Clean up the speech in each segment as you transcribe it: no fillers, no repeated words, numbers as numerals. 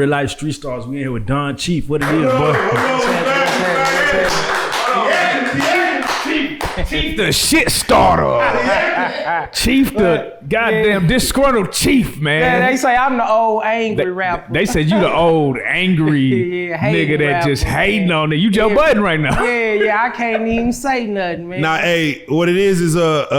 Reallyfe Street Stars. We in here with Don Chief. What it is, boy? Chief the shit starter. Chief the goddamn disgruntled chief, man. Yeah, they say I'm the old angry rapper. They said you the old angry nigga that rapper, just hating on it. You Joe Budden right now. Yeah, I can't even say nothing, man. Nah, hey, what it is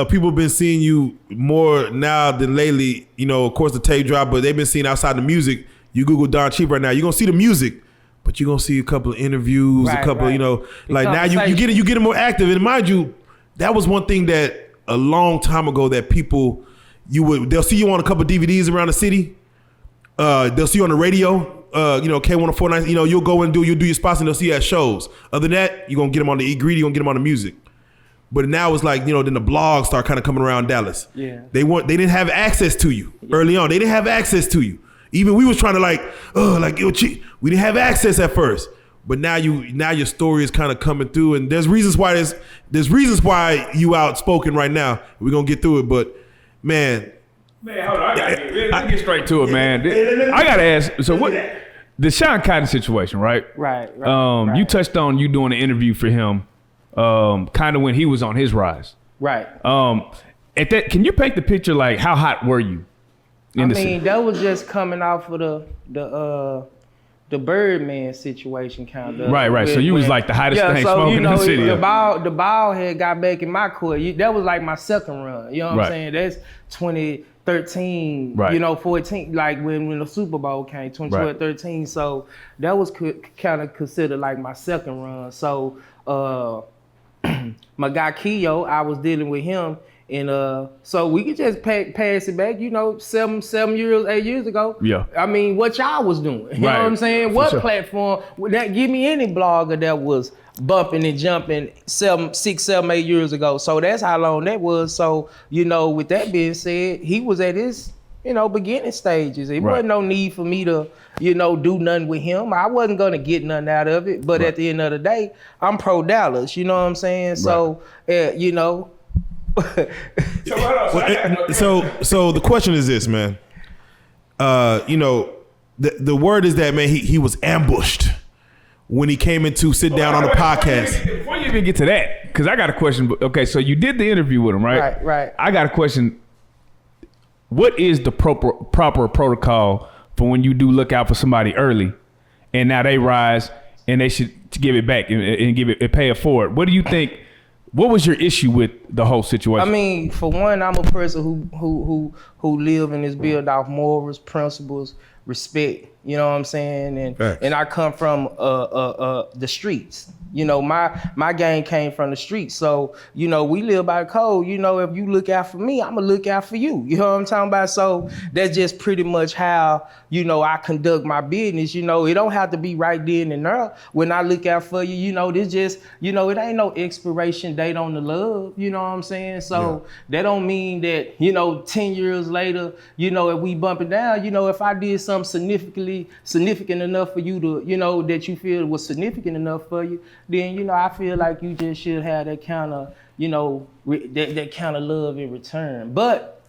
people been seeing you more now than lately. You know, of course the tape drop, but they've been seeing outside the music. You Google Don Chief right now, you're gonna see the music, but you're gonna see a couple of interviews, a couple, you know, like now you get it more active. And mind you, that was one thing that a long time ago that people, they'll see you on a couple of DVDs around the city. They'll see you on the radio, you know, K104.9, you know, you'll do your spots and they'll see you at shows. Other than that, you're going to get them on the Eat Greedy, you're going to get them on the music. But now it's like, you know, then the blogs start kind of coming around Dallas. Yeah. They didn't have access to you early on. They didn't have access to you. Even we was trying to we didn't have access at first. But now your story is kind of coming through, and there's reasons why you outspoken right now. We're gonna get through it, but man, hold on, let's get straight to it, man. I gotta ask. So what? The Sean Cotton situation, right? Right. You touched on you doing an interview for him, kind of when he was on his rise. Right. At that, can you paint the picture? Like, how hot were you? That was just coming off of the Birdman situation, kind of. Right. So you was like the hottest thing smoking in the city. The ball had got back in my court. That was like my second run. You know what I'm saying? That's 2013, you know, 14, like when the Super Bowl came, 2012, 13. So that was kind of considered like my second run. So my guy Keo, I was dealing with him. And so we could just pass it back, you know, 8 years ago. Yeah. I mean, what y'all was doing. You know what I'm saying? What platform? Give me any blogger that was bumping and jumping 6, 7, 8 years ago. So that's how long that was. So, you know, with that being said, he was at his, you know, beginning stages. It wasn't no need for me to, you know, do nothing with him. I wasn't gonna get nothing out of it. But at the end of the day, I'm pro Dallas. You know what I'm saying? So, you know. So the question is this, man. You know, the word is that, man, he was ambushed when he came in to sit down on the podcast. Before you even get to that, because I got a question. Okay, so you did the interview with him, right? Right. I got a question. What is the proper protocol for when you do look out for somebody early, and now they rise and they should give it back and give it pay it forward? What do you think? What was your issue with the whole situation? I mean, for one, I'm a person who live and is built off morals, principles, respect. You know what I'm saying? And I come from the streets. You know, my gang came from the streets. So, you know, we live by the code. You know, if you look out for me, I'm gonna look out for you. You know what I'm talking about? So that's just pretty much how, you know, I conduct my business. You know, it don't have to be right then and there. When I look out for you, you know, this just, you know, it ain't no expiration date on the love. You know what I'm saying? So that don't mean that, you know, 10 years later, you know, if we bump it down, you know, if I did something significant enough for you to, you know, that you feel was significant enough for you, then, you know, I feel like you just should have that kind of, you know, that kind of love in return. But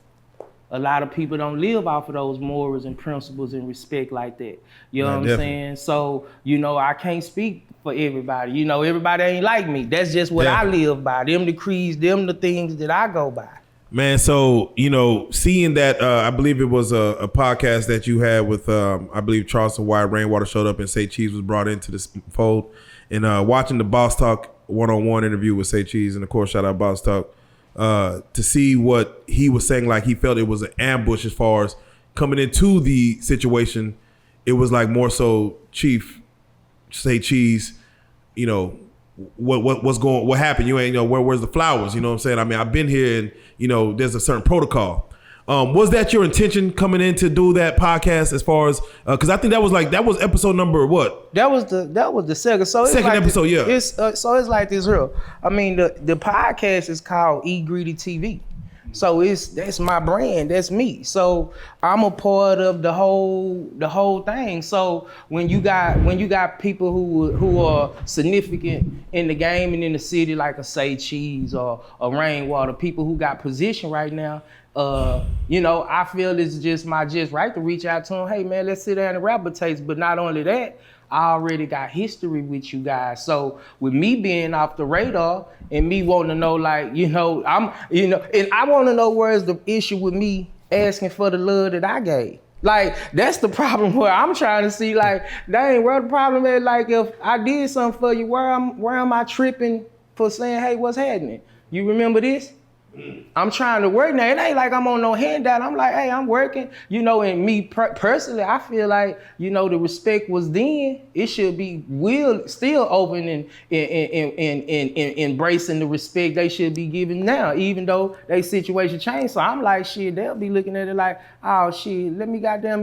a lot of people don't live off of those morals and principles and respect like that. You know what I'm saying? So, you know, I can't speak for everybody. You know, everybody ain't like me. That's just what I live by. Them the creeds, them the things that I go by. Man, so, you know, seeing that, I believe it was a podcast that you had with, I believe Charleston, why Rainwater showed up and SayCheese was brought into this fold. And watching the Boss Talk one-on-one interview with SayCheese, and of course, shout out Boss Talk, to see what he was saying, like he felt it was an ambush as far as coming into the situation. It was like more so Chief, SayCheese, you know, what happened? You ain't, you know, where's the flowers? You know what I'm saying? I mean, I've been here and, you know, there's a certain protocol. Was that your intention coming in to do that podcast as far as, cause I think that was episode number what? That was the second. So second like episode, It's so it's like this real. I mean, the podcast is called Eat Greedy TV. So that's my brand, that's me. So I'm a part of the whole thing. So when you got people who are significant in the game and in the city, like a SayCheese or a Rainwater, people who got position right now, I feel it's just my right to reach out to them. Hey man, let's sit down and rap a taste. But not only that, I already got history with you guys. So with me being off the radar and me wanting to know, like, and I want to know where's the issue with me asking for the love that I gave. Like, that's the problem where I'm trying to see, like, dang, where the problem is, like, if I did something for you, where am I tripping for saying, hey, what's happening? You remember this? I'm trying to work now. It ain't like I'm on no handout. I'm like, hey, I'm working. And me personally, I feel like, the respect was then. It should be still open and embracing the respect they should be giving now, even though they situation changed. So I'm like, shit, they'll be looking at it like, oh shit, let me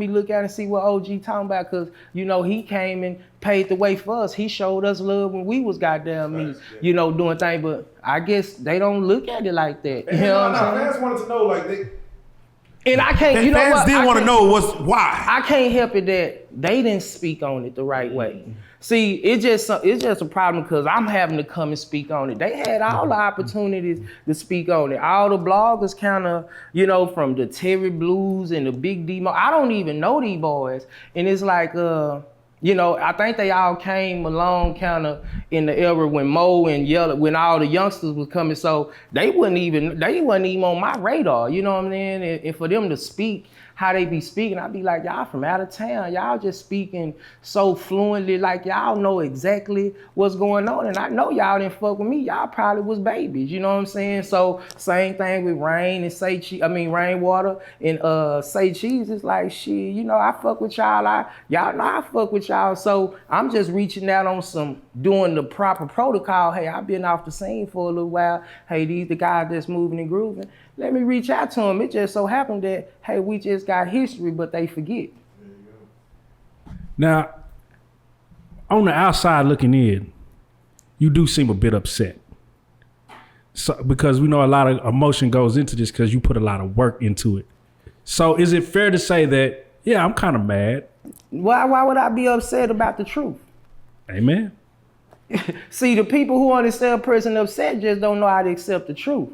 look at it and see what OG talking about, because he came and paved the way for us. He showed us love when we was doing things, but I guess they don't look at it like that. You know what I'm saying? Fans wanted to know, like, and I can't. Fans did want to know why. I can't help it that they didn't speak on it the right way. See, it's just a problem because I'm having to come and speak on it. They had all the opportunities to speak on it. All the bloggers kind of, from the Terry Blues and the Big D. I don't even know these boys, and it's like, I think they all came along kind of in the era when Mo and Yella, when all the youngsters was coming, so they wasn't even on my radar, you know what I mean? And for them to speak how they be speaking, I be like, y'all from out of town, y'all just speaking so fluently, like y'all know exactly what's going on. And I know y'all didn't fuck with me, y'all probably was babies, you know what I'm saying? So same thing with Rainwater and SayCheese. It's like, shit, I fuck with y'all, y'all know I fuck with y'all. So I'm just reaching out on doing the proper protocol. Hey, I've been off the scene for a little while. Hey, these the guys that's moving and grooving. Let me reach out to them. It just so happened that, hey, we just got history, but they forget. There you go. Now, on the outside looking in, you do seem a bit upset. So, because we know a lot of emotion goes into this because you put a lot of work into it. So is it fair to say that, yeah, I'm kind of mad? Why would I be upset about the truth? Amen. See, the people who understand a person upset just don't know how to accept the truth.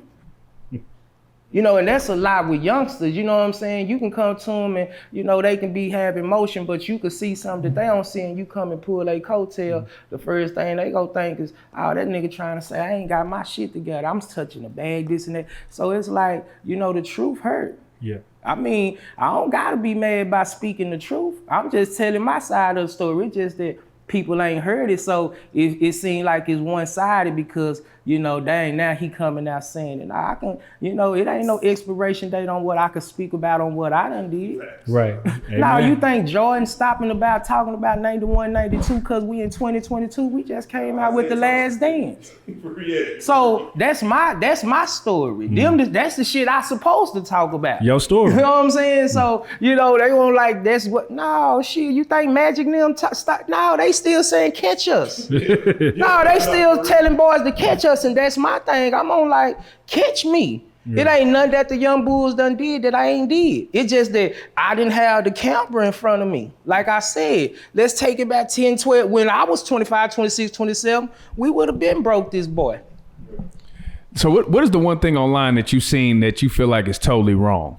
And that's a lot with youngsters, you know what I'm saying? You can come to them and, they can be having emotion, but you can see something that they don't see and you come and pull their coattail. The first thing they go think is, oh, that nigga trying to say, I ain't got my shit together. I'm touching a bag, this and that. So it's like, the truth hurt. Yeah. I mean, I don't gotta be mad by speaking the truth. I'm just telling my side of the story. It's just that people ain't heard it, so it seemed like it's one-sided because, dang, now he coming out saying it. I can, it ain't no expiration date on what I could speak about on what I done did. Right. Now, you think Jordan talking about 91, 92 because we in 2022? We just came out with The Last Dance. So that's my story. That's the shit I supposed to talk about. Your story. You know what I'm saying? So, they won't like, that's what, no, shit, you think Magic and them, no, they still saying catch us. No, they still telling boys to catch us, and that's my thing. I'm on like, catch me. Yeah. It ain't nothing that the young bulls done did that I ain't did. It's just that I didn't have the camera in front of me. Like I said, let's take it back 10, 12. When I was 25, 26, 27, we would have been broke this boy. So what is the one thing online that you've seen that you feel like is totally wrong?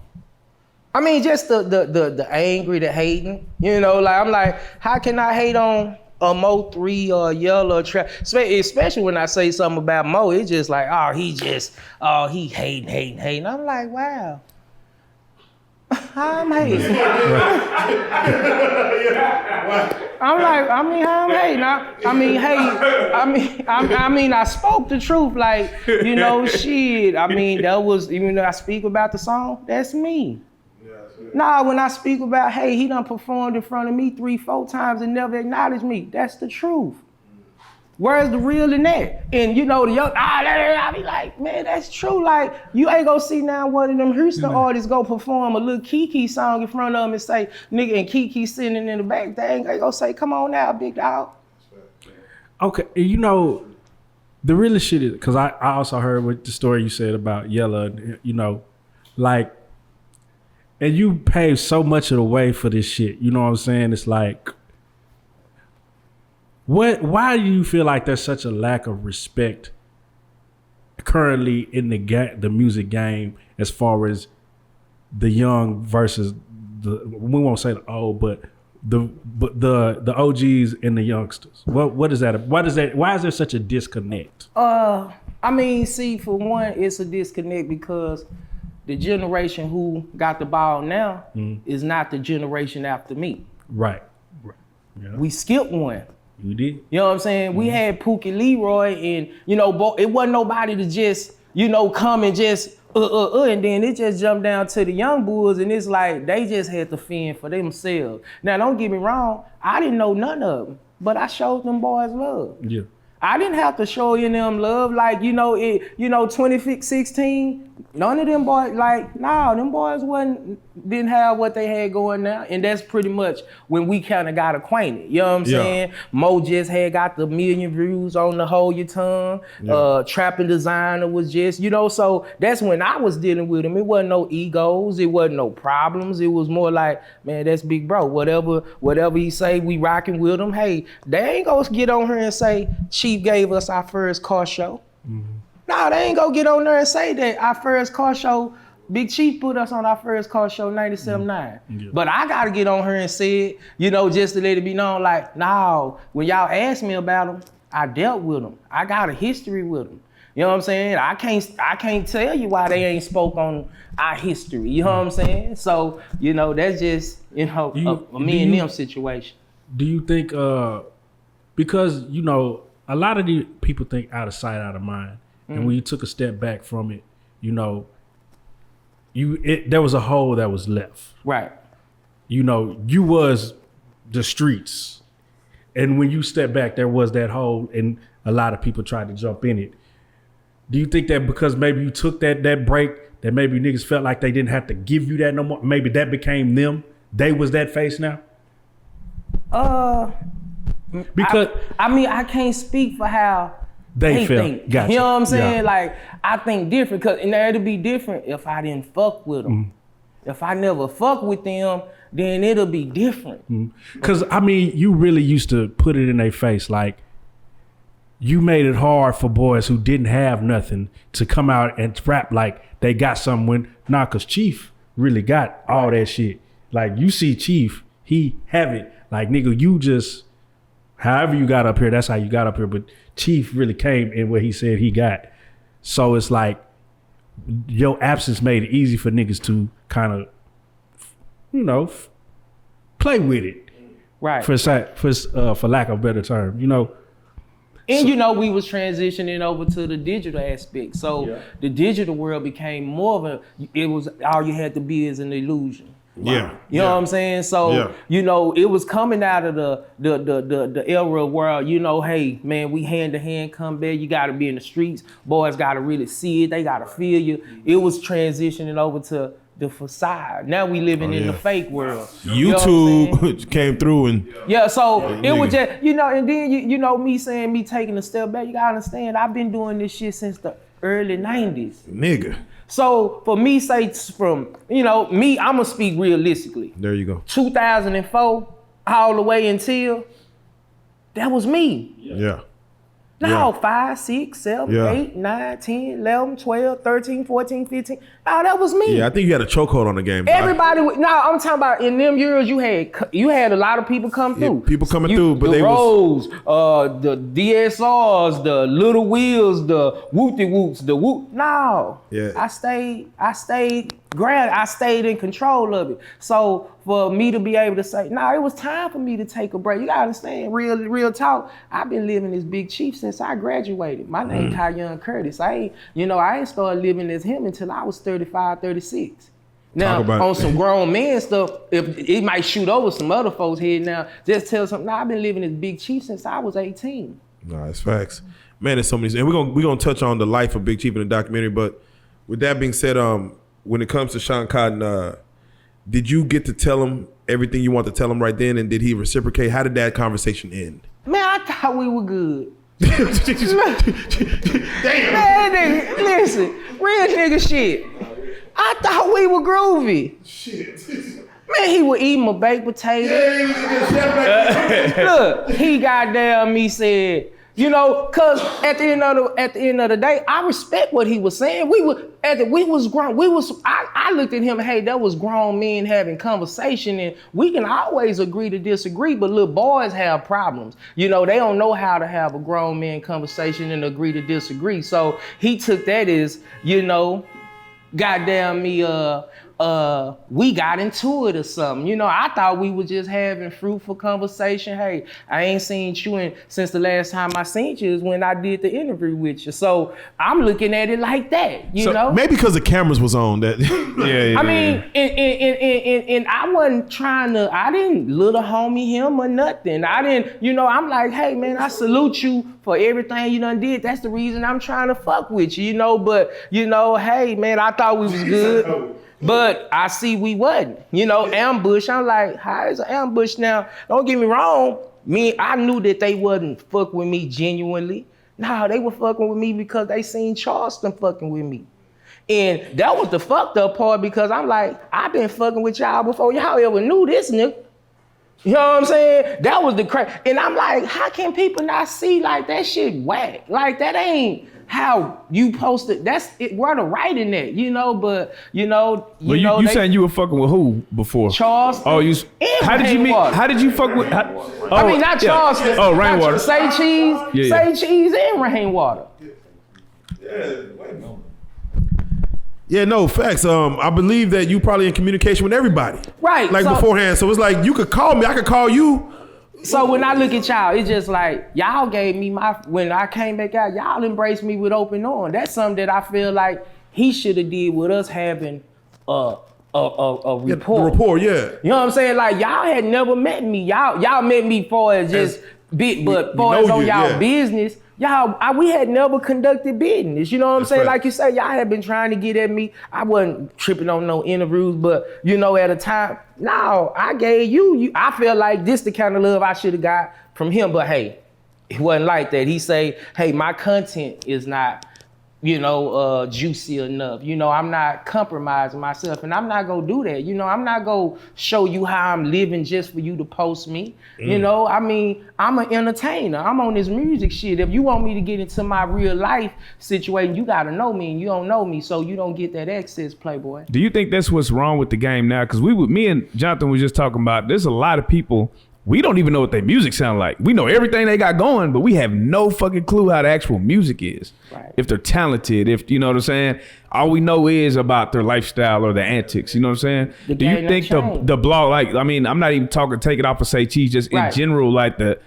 I mean, just the angry, the hating. I'm like, how can I hate on a Mo 3 or a Yella or Trap? Especially when I say something about Mo, it's just like, he hating. I'm like, wow. How I'm hating? I'm like, how I'm hating? I spoke the truth, like, shit. That was, even though I speak about the song, that's me. Nah, when I speak about, hey, he done performed in front of me 3-4 times and never acknowledged me, that's the truth. Where's the real in that? And the young, I be like, man, that's true. Like, you ain't gonna see now one of them Houston artists go perform a little Kiki song in front of them and say, nigga, and Kiki sitting in the back, they ain't gonna say, come on now, big dog. Okay, the realest shit is, because I also heard what the story you said about Yella, Like, and you paved so much of the way for this shit. You know what I'm saying? It's like, why do you feel like there's such a lack of respect currently in the music game as far as the young versus we won't say the old, but the OGs and the youngsters? What is that? Why is there such a disconnect? I mean, see, for one, it's a disconnect because the generation who got the ball now is not the generation after me. Right. Yeah. We skipped one. You did. You know what I'm saying? We had Pookie Leroy, and it wasn't nobody to just come and just and then it just jumped down to the young bulls, and it's like they just had to fend for themselves. Now, don't get me wrong, I didn't know none of them, but I showed them boys love. Yeah. I didn't have to show them love, like 2016. None of them boys, them boys didn't have what they had going now, and that's pretty much when we kind of got acquainted. You know what I'm saying? Mo just had got the 1 million views on the Hold Your Tongue. Trapping Designer was just, so that's when I was dealing with him. It wasn't no egos, it wasn't no problems. It was more like, man, that's big bro. Whatever he say, we rocking with him. Hey, they ain't gonna get on here and say Chief gave us our first car show. Mm-hmm. No, they ain't gonna get on there and say that our first car show, Big Chief put us on our first car show, 97.9. Yeah. But I gotta get on her and say it, just to let it be known, like, no, when y'all asked me about them, I dealt with them. I got a history with them. You know what I'm saying? I can't tell you why they ain't spoke on our history. You know what I'm saying? So, that's just, me and them situation. Do you think, because, a lot of the people think out of sight, out of mind. And when you took a step back from it, there was a hole that was left. Right. You was the streets. And when you step back, there was that hole, and a lot of people tried to jump in it. Do you think that because maybe you took that break, that maybe niggas felt like they didn't have to give you that no more? Maybe that became them? They was that face now? Because I can't speak for how they think. Gotcha. You know what I'm saying? Yeah. Like, I think different, and it'll be different if I didn't fuck with them. If I never fuck with them, then it'll be different. Because, you really used to put it in their face. Like, you made it hard for boys who didn't have nothing to come out and rap like they got something. Because Chief really got all that shit. Like, you see Chief, he have it. Like, nigga, you just, however you got up here, that's how you got up here. But Chief really came in what he said he got. So it's like your absence made it easy for niggas to kind of, play with it. Right. For lack of a better term, And we was transitioning over to the digital aspect. So the digital world became more of it was all you had to be is an illusion. Yeah. You know what I'm saying? So, it was coming out of the era where, hey, man, we hand-to-hand combat. You got to be in the streets. Boys got to really see it. They got to feel you. It was transitioning over to the facade. Now we living in the fake world. YouTube came through and... Yeah, so it was just, and then, me taking a step back, you got to understand, I've been doing this shit since the early 90s. Nigga. So for me, from, I'm going to speak realistically. There you go. 2004, all the way until, that was me. Yeah. No, 5, 6, 7, 8, 9, 10, 11, 12, 13, 14, 15. No, that was me. Yeah, I think you had a chokehold on the game. Everybody, I'm talking about in them years, you had a lot of people come through. People coming through, but they was... the DSRs, the Little Wheels, the Whoop-de-Whoops, the Whoop. No. Yeah. I stayed grounded. I stayed in control of it. So for me to be able to say, it was time for me to take a break. You gotta understand, real talk. I've been living as Big Chief since I graduated. My name Kyon Curtis. I ain't started living as him until I was 35, 36. Now, on some grown man stuff, if it might shoot over some other folks' head now, just tell something, I've been living as Big Chief since I was 18. No, it's facts. Man, there's so many, and we're gonna touch on the life of Big Chief in the documentary, but with that being said, when it comes to Sean Cotton, did you get to tell him everything you want to tell him right then, and did he reciprocate? How did that conversation end? Man, I thought we were good. Damn. Man, nigga, listen, real nigga shit. I thought we were groovy. Shit. Man, he would eat my baked potato. Look, he goddamn me said, you know, cause at the end of the day, I respect what he was saying. We was grown. I looked at him, hey, that was grown men having conversation, and we can always agree to disagree, but little boys have problems. You know, they don't know how to have a grown man conversation and agree to disagree. So he took that as, you know, goddamn me, we got into it or something. You know, I thought we were just having fruitful conversation. Hey, I ain't seen you since the last time I seen you is when I did the interview with you. So I'm looking at it like that, you know? Maybe because the cameras was on that. I mean, and I wasn't trying to, I didn't little homie him or nothing. I didn't, you know, I'm like, hey man, I salute you for everything you done did. That's the reason I'm trying to fuck with you, you know? But, you know, hey man, I thought we was good. But I see we wasn't, you know, ambush. I'm like, how is an ambush now? Don't get me wrong. I knew that they wasn't fuck with me genuinely. No, they were fucking with me because they seen Charleston fucking with me. And that was the fucked up part because I'm like, I've been fucking with y'all before y'all ever knew this nigga. You know what I'm saying? That was the crazy. And I'm like, how can people not see like that shit whack? Like that ain't how you posted. That's it. Where the right in that, you know? But you saying you were fucking with who before? Charleston. Oh, how did you meet? How did you fuck with? I mean, not Charleston. Oh, Rainwater. SayCheese, SayCheese, and Rainwater. Yeah, no, facts. I believe that you probably in communication with everybody. Right. Like beforehand. So it's like you could call me, I could call you. So when I look at y'all, it's just like y'all gave me when I came back out, y'all embraced me with open arms. That's something that I feel like he should have did with us having a rapport. Yeah, rapport, yeah. You know what I'm saying? Like y'all had never met me. Y'all met me for as just bit, but for as on y'all business, we had never conducted business. You know what I'm saying? Right. Like you say, y'all had been trying to get at me. I wasn't tripping on no interviews, but you know, at a time, no, I gave you. I feel like this the kind of love I should have got from him. But hey, it wasn't like that. He say, hey, my content is not, juicy enough. You know, I'm not compromising myself, and I'm not gonna do that. You know, I'm not gonna show you how I'm living just for you to post me. You know, I mean, I'm an entertainer. I'm on this music shit. If you want me to get into my real life situation, you gotta know me, and you don't know me, so you don't get that access, Playboy. Do you think that's what's wrong with the game now? Because me and Jonathan was just talking about, there's a lot of people, we don't even know what their music sound like. We know everything they got going, but we have no fucking clue how the actual music is. Right. If they're talented, if you know what I'm saying, all we know is about their lifestyle or their antics. You know what I'm saying? Do you think the blog, like, I mean, I'm not even take it off of SayCheese, just in general, like the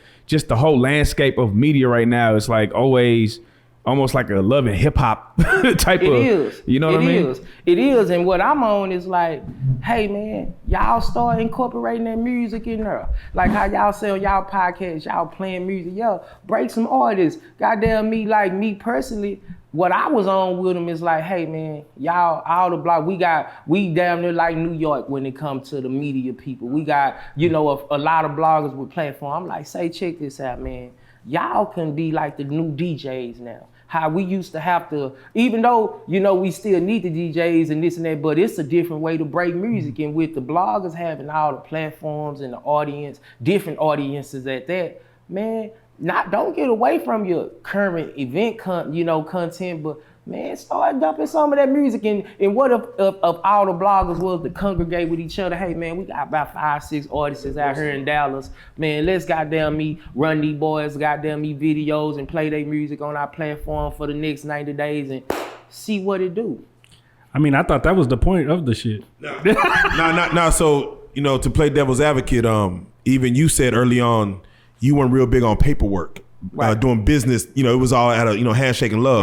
whole landscape of media right now is like always almost like a love and hip hop type it of. Is. You know what I mean? It is, and what I'm on is like, hey man, y'all start incorporating that music in there. Like how y'all say on y'all podcast, y'all playing music. Yo, break some artists. Goddamn me, like me personally, what I was on with them is like, hey man, y'all all the block, we damn near like New York when it comes to the media people. We got, a lot of bloggers with platform. I'm like, say, check this out, man. Y'all can be like the new DJs now. How we used to have to, even though, we still need the DJs and this and that, but it's a different way to break music. And with the bloggers having all the platforms and the audience, different audiences at that, man, don't get away from your current event content, but man, start dumping some of that music. And what if all the bloggers was to congregate with each other? Hey man, we got about 5-6 artists out here in Dallas. Man, let's goddamn me run these boys, goddamn me videos and play their music on our platform for the next 90 days and see what it do. I mean, I thought that was the point of the shit. No. So, to play devil's advocate, even you said early on, you weren't real big on paperwork, doing business. It was all out of, handshake and love.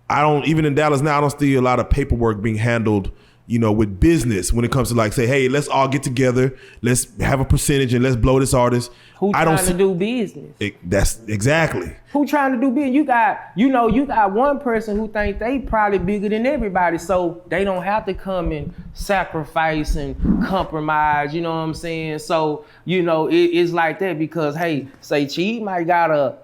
Right. Even in Dallas now, I don't see a lot of paperwork being handled, with business when it comes to like, say, hey, let's all get together, let's have a percentage and let's blow this artist. Who trying to do business? That's exactly. Who trying to do business? You got one person who think they probably bigger than everybody, so they don't have to come and sacrifice and compromise, you know what I'm saying? So, you know, it's like that because, hey, SayCheese might got and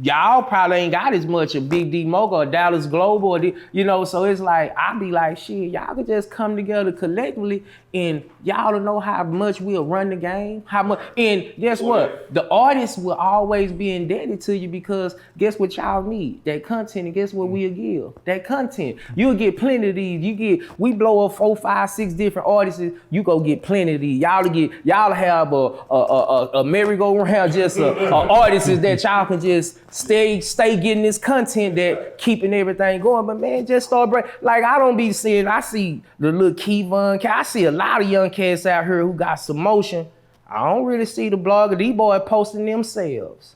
y'all probably ain't got as much a Big D Mocha or Dallas Global, or you know, so it's like, I be like, shit, y'all could just come together collectively and y'all don't know how much we'll run the game, how much, and guess what? The artists will always be indebted to you because guess what y'all need? That content, and guess what we'll give? That content. You'll get plenty of these. We blow up 4, 5, 6 different artists, you go get plenty of these. Y'all have a merry-go-round, just a artists that y'all can just stay getting this content that keeping everything going. But man, just start break. Like I don't be seeing, I see the little Kevon, I see a lot of young cats out here who got some motion. I don't really see the blogger, these boys posting themselves.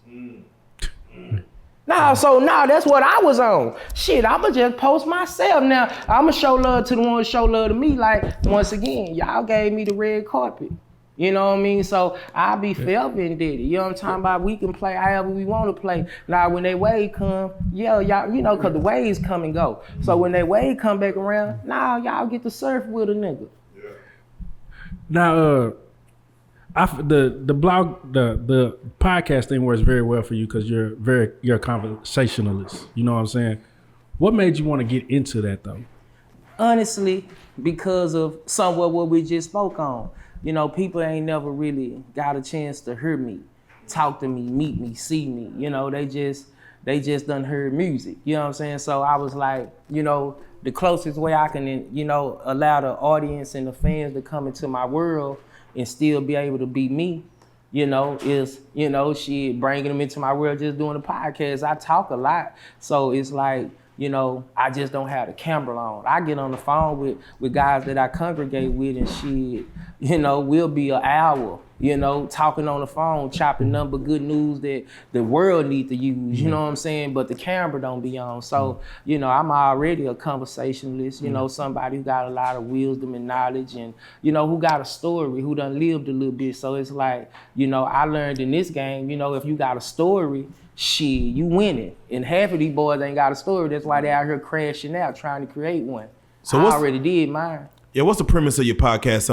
Now that's what I was on. Shit, I'ma just post myself now. I'ma show love to the ones show love to me. Like, once again, y'all gave me the red carpet. You know what I mean? So I'll be forever indebted. You know what I'm talking about? We can play however we want to play. Now when they wave come, yeah, y'all, you know, cause the waves come and go. So when they wave come back around, now y'all get to surf with a nigga. Yeah. Now, the podcast thing works very well for you because you're a conversationalist. You know what I'm saying? What made you want to get into that though? Honestly, because of somewhat what we just spoke on. You know, people ain't never really got a chance to hear me, talk to me, meet me, see me. You know, they just done heard music. You know what I'm saying? So I was like, you know, the closest way I can, you know, allow the audience and the fans to come into my world and still be able to be me, you know, is, you know, shit, bringing them into my world, just doing the podcast. I talk a lot. So it's like, you know, I just don't have the camera on. I get on the phone with guys that I congregate with and shit, you know, we'll be an hour, you know, talking on the phone, chopping number good news that the world need to use, you know what I'm saying? But the camera don't be on. So, you know, I'm already a conversationalist, you know, somebody who got a lot of wisdom and knowledge and, you know, who got a story, who done lived a little bit. So it's like, you know, I learned in this game, you know, if you got a story, shit, you winning. And half of these boys ain't got a story. That's why they out here crashing out, trying to create one. So I already did mine. Yeah, what's the premise of your podcast?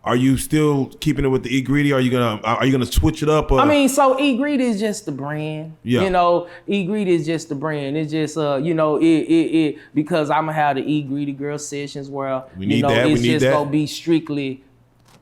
Are you still keeping it with the E Greedy? Are you gonna switch it up? Or? I mean, so E Greedy is just the brand. Yeah. You know, E Greedy is just the brand. It's just you know, it because I'm gonna have the E Greedy Girl sessions where it's just gonna be strictly.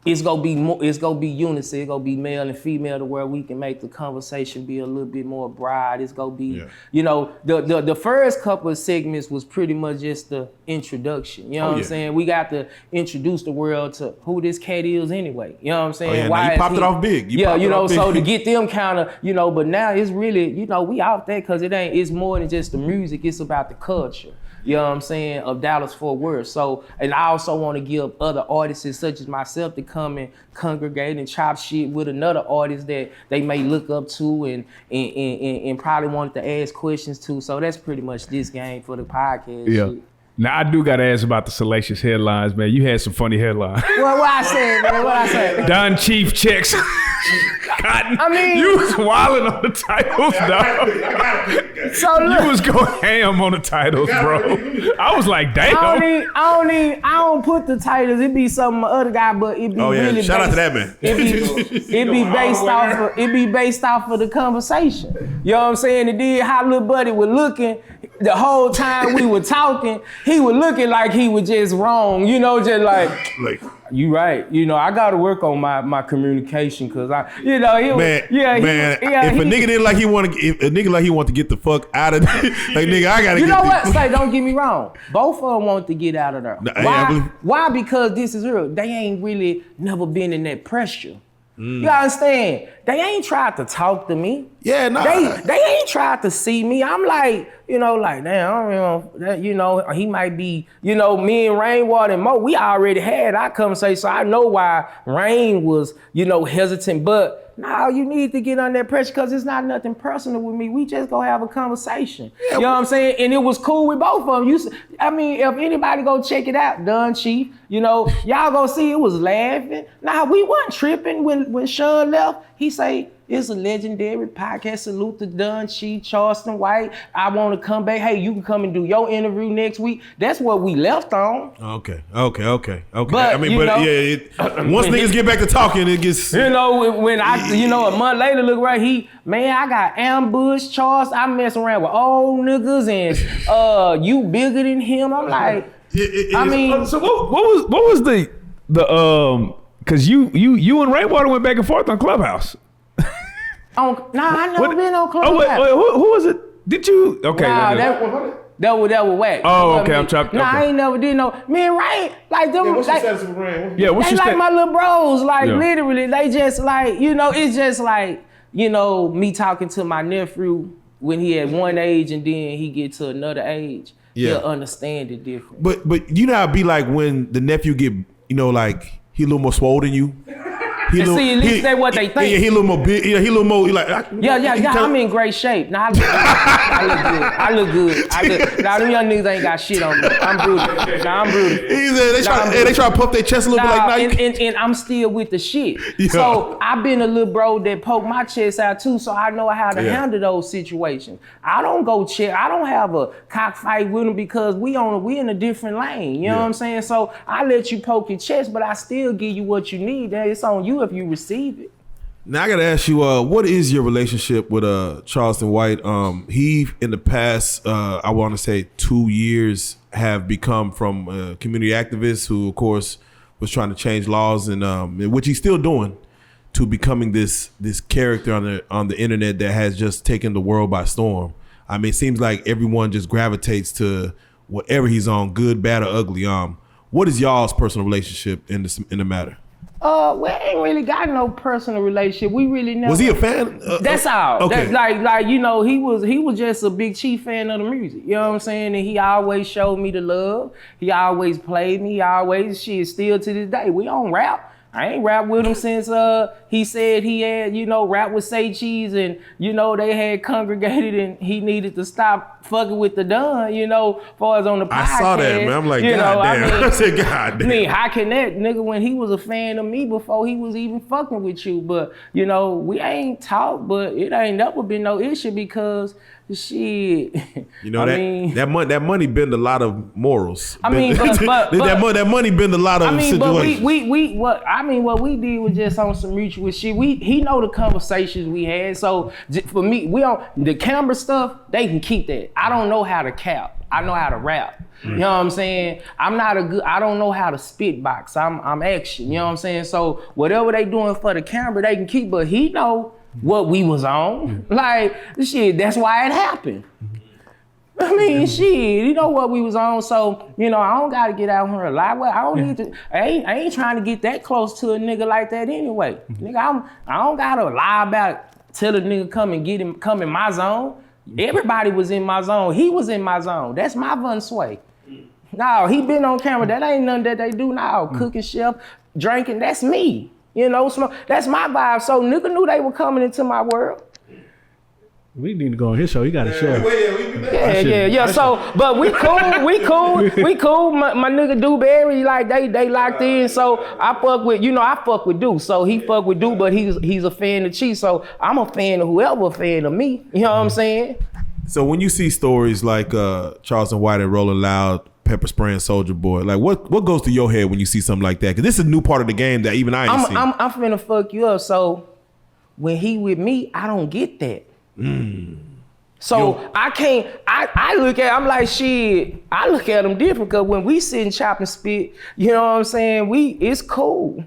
It's gonna be unison. It's gonna be male and female to where we can make the conversation be a little bit more broad. It's gonna be, you know, the first couple of segments was pretty much just the introduction. You know what I'm saying? We got to introduce the world to who this cat is anyway. You know what I'm saying? Why you popped it off big. So to get them kind of, you know, but now it's really, you know, we out there because it's more than just the music. It's about the culture. You know what I'm saying, of Dallas-Fort Worth. So, and I also want to give other artists such as myself to come and congregate and chop shit with another artist that they may look up to and probably wanted to ask questions to. So that's pretty much this game for the podcast. Yeah. Shit. Now, I do got to ask about the salacious headlines, man. You had some funny headlines. Well, what I said, man, what I said. Don Chief checks cotton. I mean, you was wilding on the titles, dog. So look, you was going ham on the titles, bro. I was like, damn. I don't put the titles. It be some other guy, but it be really shout out to that man. It be based off of the conversation. You know what I'm saying? And then how little buddy was looking the whole time we were talking, he was looking like he was just wrong, you know, just like you right. You know, I got to work on my communication because you know, if a nigga didn't like he want to get the fuck out of there, like nigga, I gotta. You know what? Say, don't get me wrong. Both of them want to get out of there. Why? Why? Because this is real. They ain't really never been in that pressure. You understand? They ain't tried to talk to me. Yeah, no. They ain't tried to see me. I'm like, you know, like, damn, I don't know, you know, he might be, you know, me and Rainwater and Mo, we already had our conversation, so I know why Rain was, you know, hesitant, but now you need to get under that pressure because it's not nothing personal with me. We just go have a conversation. Yeah, you know what I'm saying? And it was cool with both of them. I mean, if anybody go check it out, Don Chief, you know, y'all go see it was laughing. Nah, we wasn't tripping when Sean left. He say, It's a legendary podcast. Salute to Dunn, She, Charleston White. I want to come back. Hey, you can come and do your interview next week. That's what we left on. Okay. But, I mean, once niggas get back to talking, it gets. You know, when I, a month later, look right, I got ambushed, Charles. I mess around with old niggas and you bigger than him. I'm like, So what was the because you and Rainwater went back and forth on Clubhouse. I never been on Clubhouse. Oh wait, who was it? Did you? Okay. Nah, that was whack. Oh, okay. I'm trying. Nah, I ain't never did no. Man, right? Like them. What's like, your status with Rain? Yeah, what's they your like my little bros. Like literally, they just like it's just like me talking to my nephew when he at one age and then he get to another age. Yeah. He'll understand it different. But you know how it be like when the nephew get like he a little more swole than you. And see, at least that's what they think. Yeah, he a little more big. Yeah, he a little more. He like. I'm in great shape. Nah, I look good. Now them young niggas ain't got shit on me. I'm brutal. They try to puff their chest a little bit. And I'm still with the shit. Yeah. So I've been a little bro that poke my chest out too, so I know how to handle those situations. I don't go check. I don't have a cockfight with them because we in a different lane. You know what I'm saying? So I let you poke your chest, but I still give you what you need. It's on you if you receive it. Now I gotta ask you, what is your relationship with Charleston White? He in the past, I want to say 2 years, have become from a community activist who, of course, was trying to change laws and which he's still doing, to becoming this character on the internet that has just taken the world by storm. I mean, it seems like everyone just gravitates to whatever he's on, good, bad, or ugly. What is y'all's personal relationship in the matter? We ain't really got no personal relationship. We really never. Was he a fan? That's all. Okay. He was just a Big Chief fan of the music. You know what I'm saying? And he always showed me the love. He always played me. He always still to this day. We don't rap. I ain't rap with him since he said he had, rap with SayCheese and, they had congregated and he needed to stop fucking with the Don, far as on the podcast. I saw that, man. I'm like, God damn. I said, God damn. I mean, how can that nigga when he was a fan of me before he was even fucking with you? But, we ain't talked, but it ain't never been no issue because shit. That money bend a lot of morals. I mean, that money bend a lot of situations. But what we did was just on some mutual shit. He know the conversations we had. So for me, the camera stuff, they can keep that. I don't know how to cap. I know how to rap. You know what I'm saying? I don't know how to spit box. I'm action. You know what I'm saying? So whatever they doing for the camera, they can keep, but he know what we was on. Like, shit, that's why it happened. I mean, shit, you know what we was on, so, I don't gotta get out here and lie. Well, I don't need to, I ain't trying to get that close to a nigga like that anyway. Nigga, I don't gotta lie about tell a nigga come in my zone. Everybody was in my zone. He was in my zone. That's my Von Sway. No, he been on camera. That ain't nothing that they do now. Cooking, chef, drinking, that's me. Smoke. That's my vibe. So nigga knew they were coming into my world. We need to go on his show. He got a show. Yeah. So, but we cool. My nigga Dewberry, like they locked in. So I fuck with Dew. So he fuck with Dew, but he's a fan of Chief. So I'm a fan of whoever a fan of me. You know what I'm saying? So when you see stories like Charleston White and Rolling Loud, pepper spraying Soldier Boy, like what goes through your head when you see something like that? Because this is a new part of the game that even I ain't seen. I'm finna fuck you up. So when he with me, I don't get that. So I can't. I look at. I'm like shit. I look at him different because when we sit and chop and spit, you know what I'm saying? It's cool.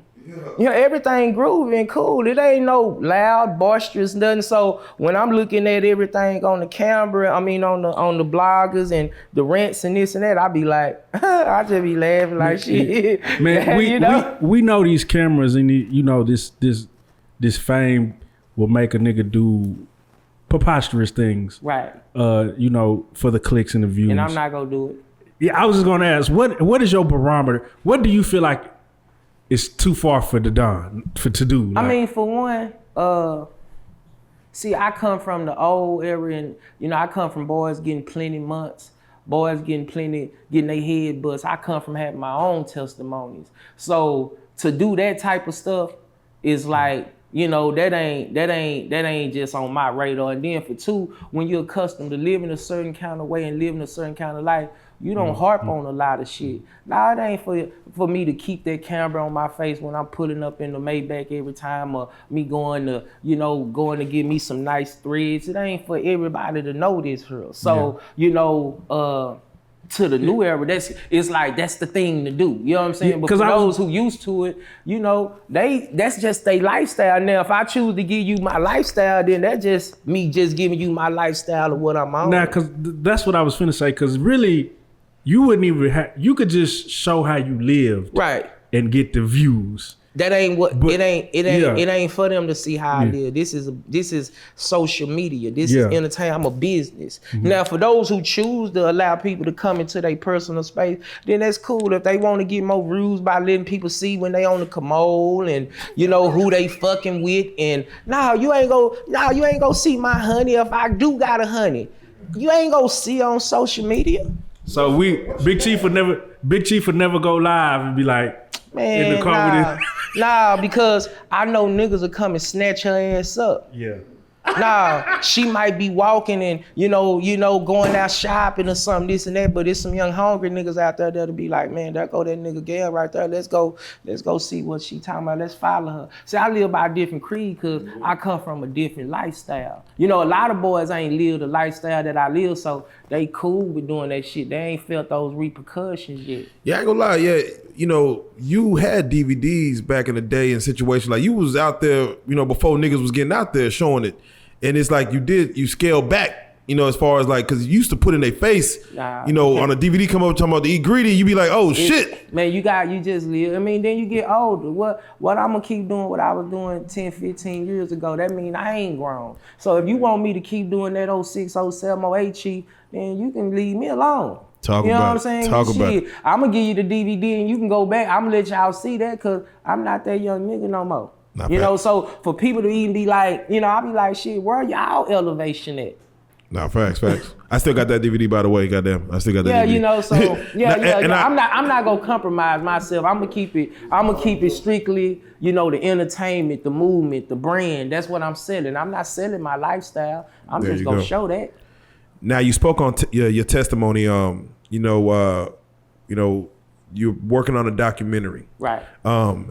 Everything groovy and cool. It ain't no loud, boisterous, nothing. So when I'm looking at everything on the camera, on the bloggers and the rants and this and that, I be like, I just be laughing like shit. Man, we know these cameras and this fame will make a nigga do preposterous things. Right. For the clicks and the views. And I'm not gonna do it. Yeah, I was just gonna ask, what is your barometer? What do you feel like it's too far for the Don to do? Like, I mean, for one, see, I come from the old era, and I come from boys getting plenty months, boys getting their head bust. I come from having my own testimonies. So to do that type of stuff is like You know, that ain't just on my radar. And then for two, when you're accustomed to living a certain kind of way and living a certain kind of life, you don't harp on a lot of shit. Nah, it ain't for me to keep that camera on my face when I'm pulling up in the Maybach every time, or me going to get me some nice threads. It ain't for everybody to know this here. So, to the new era, that's the thing to do. You know what I'm saying? But for those who used to it, that's just their lifestyle. Now, if I choose to give you my lifestyle, then that's just me just giving you my lifestyle of what I'm on. Now, because that's what I was finna say, because really, you wouldn't even you could just show how you lived. Right. And get the views. That ain't what it ain't for them to see how I live. This is social media. This is entertainment. I'm a business. Now, for those who choose to allow people to come into their personal space, then that's cool. If they want to get more views by letting people see when they on the commode and who they fucking with, and you ain't go see my honey if I do got a honey. You ain't gonna see on social media. So Big Chief would never go live and be like, man, in the comedy. Nah, because I know niggas will come and snatch her ass up. Yeah. Nah, she might be walking and going out shopping or something, this and that, but there's some young hungry niggas out there that'll be like, man, there go that nigga Gail right there. Let's go see what she talking about. Let's follow her. See, I live by a different creed because I come from a different lifestyle. A lot of boys ain't lived the lifestyle that I live, so they cool with doing that shit. They ain't felt those repercussions yet. Yeah, I ain't gonna lie. Yeah, you had DVDs back in the day in situations like you was out there, before niggas was getting out there showing it. And it's like you scale back, as far as like, cause you used to put in their face, on a DVD come up talking about to eat greedy, you be like, oh shit. Man, you just live. I mean, then you get older. What I'm gonna keep doing what I was doing 10, 15 years ago, that mean I ain't grown. So if you want me to keep doing that 06, 07, 08 Chief, then you can leave me alone. Talk you know about what I'm saying? Talk about it. I'm gonna give you the DVD and you can go back. I'm gonna let y'all see that because I'm not that young nigga no more. So for people to even be like, I'll be like, shit, where y'all elevation at? Nah, facts. I still got that DVD, by the way. Goddamn, I still got that DVD. I'm not gonna compromise myself. I'm gonna keep it strictly, the entertainment, the movement, the brand. That's what I'm selling. I'm not selling my lifestyle. I'm just gonna show that. Now you spoke on your testimony. You're working on a documentary. Right.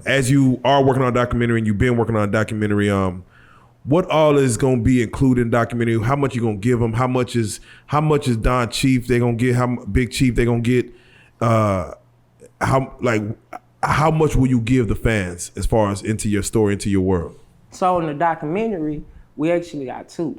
As you are working on a documentary and you've been working on a documentary, what all is going to be included in the documentary? How much you going to give them? How much is Don Chief they going to get? How Big Chief they going to get? How much will you give the fans as far as into your story, into your world? So in the documentary, we actually got two.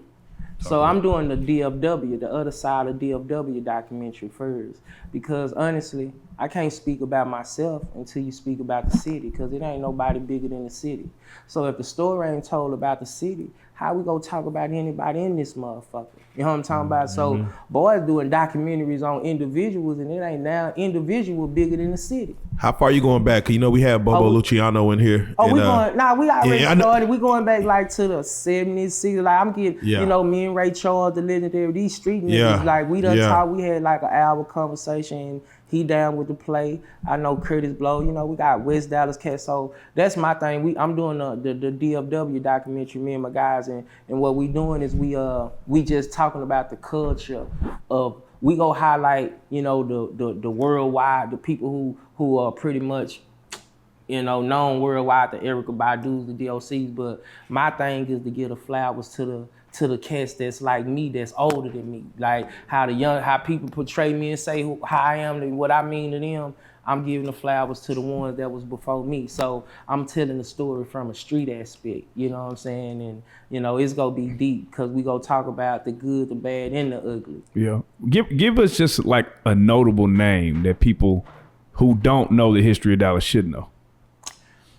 So I'm doing the DFW, the other side of DFW documentary first, because honestly, I can't speak about myself until you speak about the city, because it ain't nobody bigger than the city. So if the story ain't told about the city, how we gonna talk about anybody in this motherfucker? You know what I'm talking about? So boys doing documentaries on individuals, and it ain't now individual bigger than the city. How far you going back? 'Cause we have Bobo Luciano in here. We already started. We going back like to the 70s, 60s. Like I'm getting, me and Ray Charles, the legendary, these street niggas, like we done talked, we had like an hour conversation. He down with the play. I know Curtis Blow. We got West Dallas cats. So that's my thing. I'm doing the DFW documentary, me and my guys, and what we doing is we just talking about the culture of. We go highlight, the worldwide, the people who are pretty much, known worldwide, the Erykah Badu's, the DOCs. But my thing is to give the flowers to the cats that's like me, that's older than me. Like how people portray me and say how I am and what I mean to them. I'm giving the flowers to the ones that was before me. So I'm telling the story from a street aspect, you know what I'm saying? And, it's gonna be deep because we gonna talk about the good, the bad, and the ugly. Yeah. Give us just like a notable name that people who don't know the history of Dallas should know.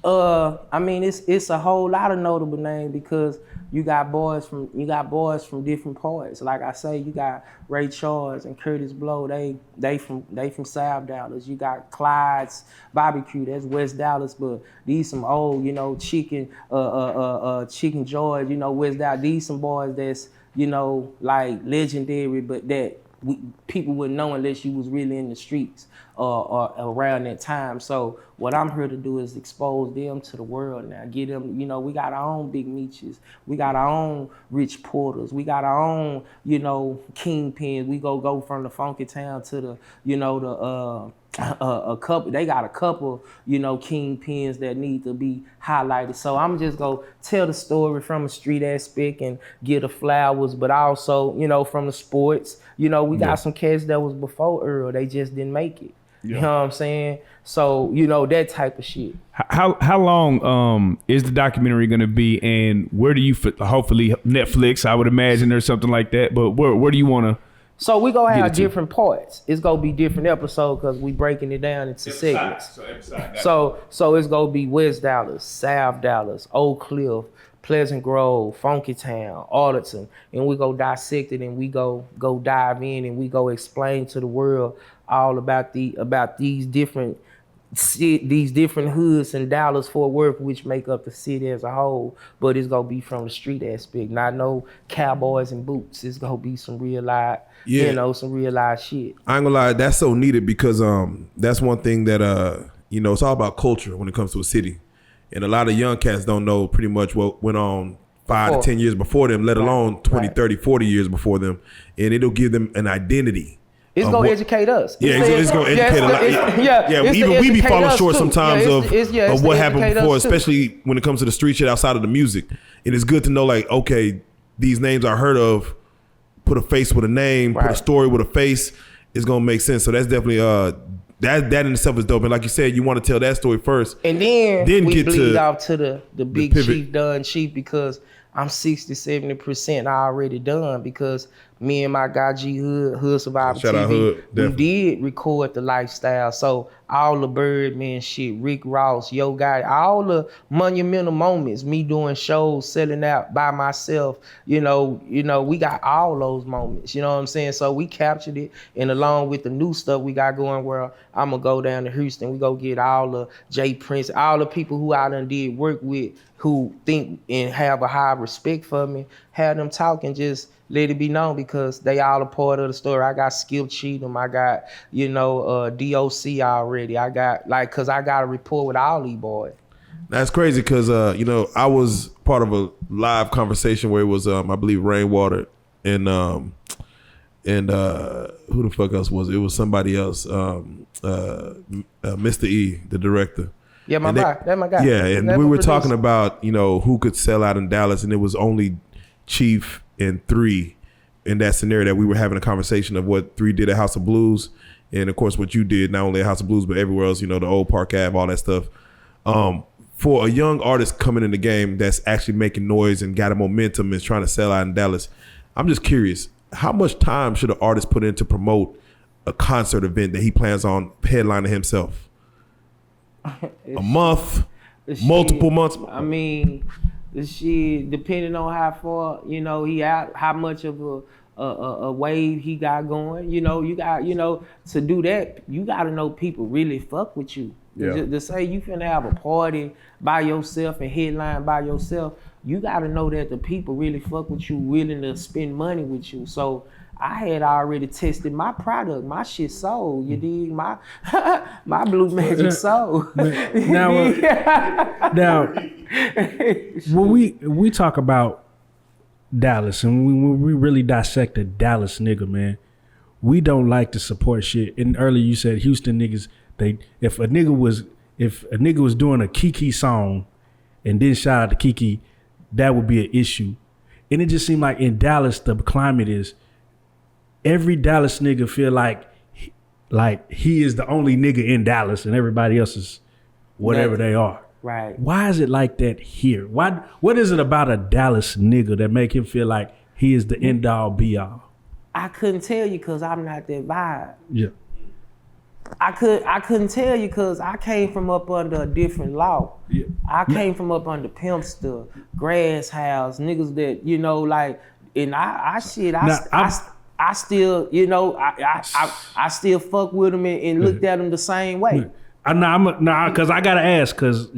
It's a whole lot of notable names because you got boys from different parts. Like I say, you got Ray Charles and Curtis Blow. They from South Dallas. You got Clyde's Barbecue. That's West Dallas. But these some old, Chicken George. West Dallas. These some boys that's like legendary, but that people wouldn't know unless you was really in the streets or around that time. So what I'm here to do is expose them to the world now. Get them, we got our own Big Meeches. We got our own Rich Porters. We got our own, Kingpins. We go from the funky town to the, a couple. They got a couple, kingpins that need to be highlighted. So I'm just gonna tell the story from a street aspect and give the flowers, but also, from the sports. We got some cats that was before Earl. They just didn't make it. You know what I'm saying? So that type of shit. How long is the documentary gonna be, and where do you hopefully Netflix? I would imagine or something like that. But where do you want to? So we gonna have different parts. It's gonna be different episodes because we breaking it down into segments. So it's gonna be West Dallas, South Dallas, Oak Cliff, Pleasant Grove, Funky Town, Arlington, and we go dissect it and we go dive in and we go explain to the world all about these different hoods in Dallas, Fort Worth, which make up the city as a whole. But it's gonna be from the street aspect, not no cowboys and boots. It's gonna be some real life, some real life shit. I ain't gonna lie, that's so needed because that's one thing that it's all about culture when it comes to a city, and a lot of young cats don't know pretty much what went on 5 to 10 years before them, let alone 20, 30, 40 years before them, and it'll give them an identity. It's gonna educate us. It's gonna educate a lot. Even we be falling short sometimes of what happened before, especially when it comes to the street shit outside of the music. It is good to know, like, okay, these names I heard of. Put a face with a name, put a story with a face. It's gonna make sense. So that's definitely that in itself is dope. And like you said, you want to tell that story first, and then we bleed off to the big chief done chief because I'm 60-70% already done because me and my guy G Hood Survivor TV, we did record the lifestyle. So all the Birdman shit, Rick Ross, Yo Gotti, all the monumental moments, me doing shows, selling out by myself, we got all those moments, you know what I'm saying? So we captured it, and along with the new stuff we got going where I'm gonna go down to Houston, we go get all the Jay Prince, all the people who I done did work with who think and have a high respect for me, have them talk and just let it be known because they all a part of the story. I got Skip Cheatham, I got, DOC already. I got, cause I got a rapport with all these boys. That's crazy because, I was part of a live conversation where it was, I believe Rainwater and who the fuck else was it? It was somebody else, Mr. E, the director. Yeah, that's my guy. Yeah, and we were talking about, who could sell out in Dallas, and it was only Chief and 3 in that scenario that we were having a conversation of what 3 did at House of Blues, and of course what you did, not only at House of Blues, but everywhere else, the old Park Ave, all that stuff. For a young artist coming in the game that's actually making noise and got a momentum and is trying to sell out in Dallas, I'm just curious, how much time should an artist put in to promote a concert event that he plans on headlining himself? A month, multiple months. I mean, the shit depending on how far he out, how much of a wave he got going. You got to do that. You got to know people really fuck with you. Yeah. To say you finna have a party by yourself and headline by yourself, you got to know that the people really fuck with you, willing to spend money with you. So I had already tested my product. My shit sold. You dig? My Blue Magic sold. Now, when we talk about Dallas and when we really dissect a Dallas nigga, man, we don't like to support shit. And earlier you said Houston niggas, if a nigga was doing a Kiki song and then shout out to Kiki, that would be an issue. And it just seemed like in Dallas the climate is every Dallas nigga feel like he is the only nigga in Dallas and everybody else is whatever they are. Right. Why is it like that here? What is it about a Dallas nigga that make him feel like he is the end all be all? I couldn't tell you because I'm not that vibe. Yeah. I couldn't tell you because I came from up under a different law. Yeah. I came from up under Pimpster, Grass House, niggas that, and I still, I still fuck with them and looked at them the same way. Because I gotta ask, because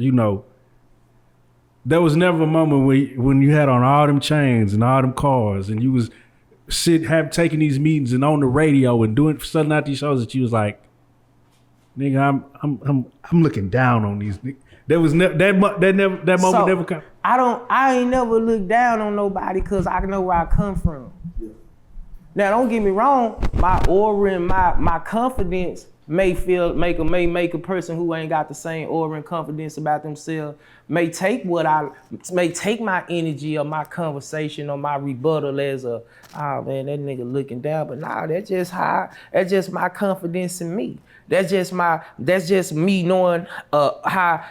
there was never a moment when you had on all them chains and all them cars and you was taking these meetings and on the radio and doing selling out these shows that you was like, nigga, I'm looking down on these niggas. That moment never come. I ain't never looked down on nobody because I know where I come from. Yeah. Now don't get me wrong, my aura and my confidence may make a person who ain't got the same aura and confidence about themselves may take my energy or my conversation or my rebuttal as oh man, that nigga looking down. But nah, that's just my confidence in me. That's just me knowing how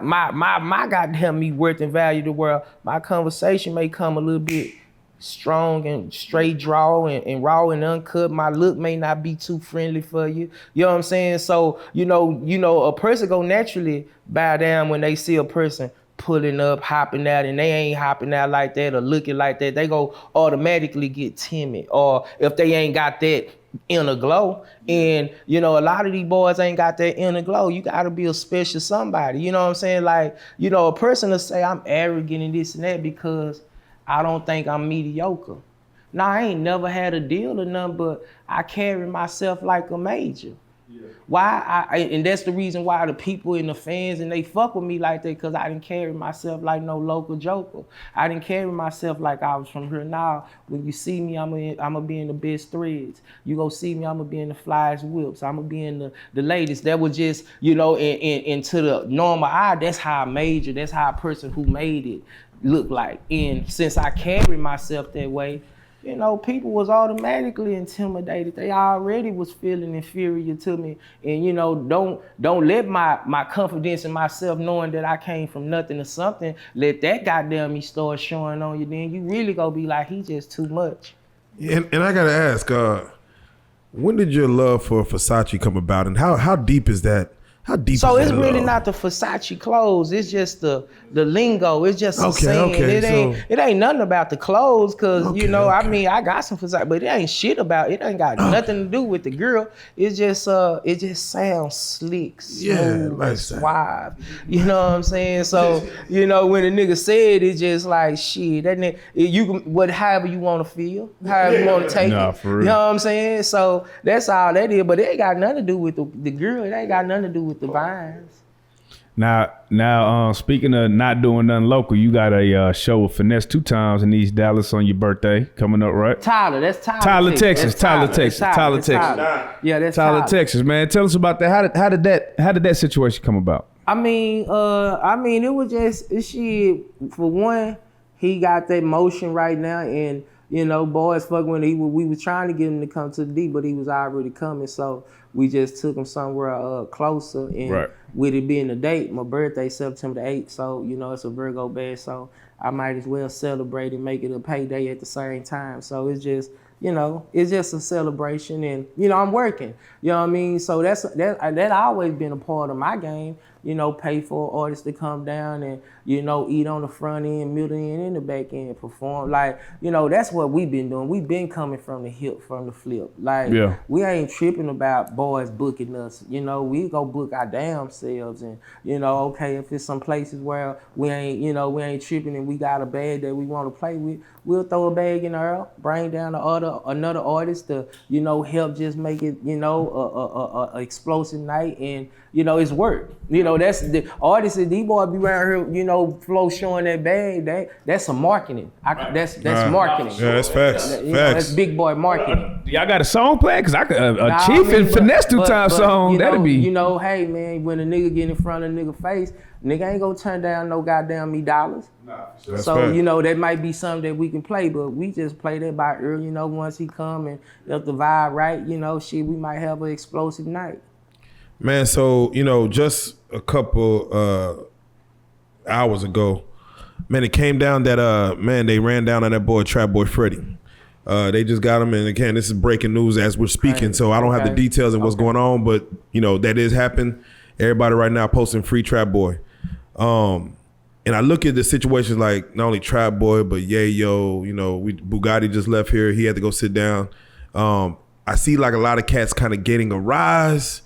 my goddamn me worth and value the world. My conversation may come a little bit strong and straight draw and raw and uncut. My look may not be too friendly for you. You know what I'm saying? So, you know, a person go naturally bow down when they see a person pulling up, hopping out, and they ain't hopping out like that or looking like that. They go automatically get timid. Or if they ain't got that inner glow, and you know, a lot of these boys ain't got that inner glow. You gotta be a special somebody. You know what I'm saying? Like, you know, a person will say I'm arrogant and this and that because I don't think I'm mediocre. Nah, I ain't never had a deal or nothing, but I carry myself like a major. Yeah. Why? And that's the reason why the people and the fans and they fuck with me like that, because I didn't carry myself like no local joker. I didn't carry myself like I was from here. Now, when you see me, I'm gonna be in the best threads. You go see me, I'm gonna be in the flyest whips. I'm gonna be in the latest. That was just, you know, into the normal eye, that's how I major. That's how a person who made it look like. And since I carry myself that way, you know, people was automatically intimidated. They already was feeling inferior to me. And, you know, don't let my confidence in myself, knowing that I came from nothing to something, let that goddamn me start showing on you. Then you really gonna be like, he just too much. And I gotta ask, when did your love for Versace come about, and how deep is that? How deep so is it's that really love? not the Versace clothes. It's just the lingo. It's just a saying. It ain't nothing about the clothes, cause you know, I mean, I got some Versace, but it ain't shit about it. Ain't got nothing to do with the girl. It just sounds slick, smooth, and suave. You know what I'm saying? So you know, when a nigga said it, just like shit. That nigga, you can however you want to feel, however you want to take it. For real. You know what I'm saying? So that's all that is. But it ain't got nothing to do with the girl. It ain't got nothing to do with the vines. Now, speaking of not doing nothing local, you got a show with Finesse 2 times in East Dallas on your birthday coming up, right? That's Tyler. Tyler, Texas. Tyler, Texas. Yeah, that's Tyler, Texas, man. Tell us about that. How did that situation come about? I mean, it was just shit. For one, he got that motion right now, and you know, boys fuck when we was trying to get him to come to the D, but he was already coming, so we just took him somewhere closer. And with it being a date, my birthday September the 8th, so you know it's a Virgo bad, so I might as well celebrate and make it a payday at the same time. So it's just, you know, it's just a celebration, and you know, I'm working. You know what I mean? So that always been a part of my game. You know, pay for artists to come down and, you know, eat on the front end, middle end, and the back end, perform. Like, you know, that's what we've been doing. We've been coming from the hip, from the flip. Like, we ain't tripping about boys booking us. You know, we go book our damn selves. And, you know, okay, if it's some places where we ain't tripping and we got a bag that we want to play with, we'll throw a bag in there, bring down another artist to, you know, help just make it, you know, a explosive night. And, you know, it's work. You know, that's the artists and these boys be around here, you know, flow showing that bag. That's some marketing. That's marketing. Yeah, that's facts. That's big boy marketing. Y'all got a song playing? Cause Chief and Finesse 2 times song. That'd be. You know, hey man, when a nigga get in front of a nigga face, nigga ain't gonna turn down no goddamn me dollars. So, you know, that might be something that we can play, but we just play that by ear, you know, once he come and if the vibe right, you know, shit, we might have an explosive night. Man, so, you know, just a couple hours ago, man, it came down that, man, they ran down on that boy, Trapboy Freddy. They just got him, and again, this is breaking news as we're speaking, so I don't have the details of what's going on, but, you know, that is happening. Everybody right now posting free Trapboy. And I look at the situation like not only Trapboy, but Yayo, you know, Bugatti just left here. He had to go sit down. I see like a lot of cats kind of getting a rise.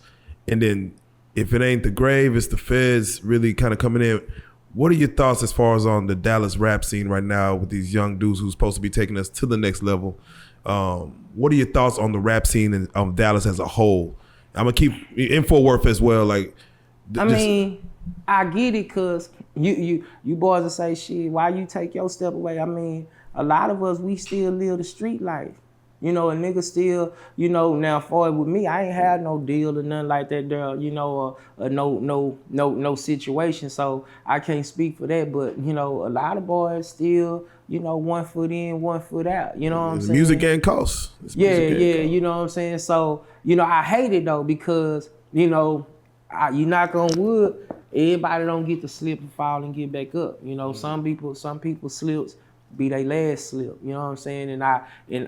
And then if it ain't the grave, it's the feds really kind of coming in. What are your thoughts as far as on the Dallas rap scene right now with these young dudes who's supposed to be taking us to the next level? What are your thoughts on the rap scene of Dallas as a whole? I'm gonna keep in Fort Worth as well. Like, I mean, I get it, cause you boys will say shit. Why you take your step away? I mean, a lot of us, we still live the street life. You know, a nigga still, you know, now for it with me, I ain't had no deal or nothing like that there, you know, no situation. So I can't speak for that. But, you know, a lot of boys still, you know, 1 foot in, 1 foot out. You know what I'm saying? Music game costs. Yeah, you know what I'm saying? So, you know, I hate it though, because, you know, you knock on wood, everybody don't get to slip and fall and get back up. You know, some people slips be they last slip, you know what I'm saying? And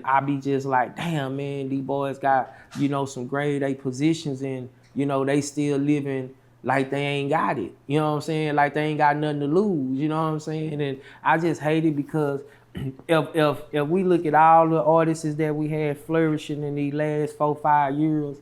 I be just like, damn, man, these boys got, you know, some grade A positions, and, you know, they still living like they ain't got it. You know what I'm saying? Like they ain't got nothing to lose, you know what I'm saying? And I just hate it, because if we look at all the artists that we had flourishing in these last 4-5 years,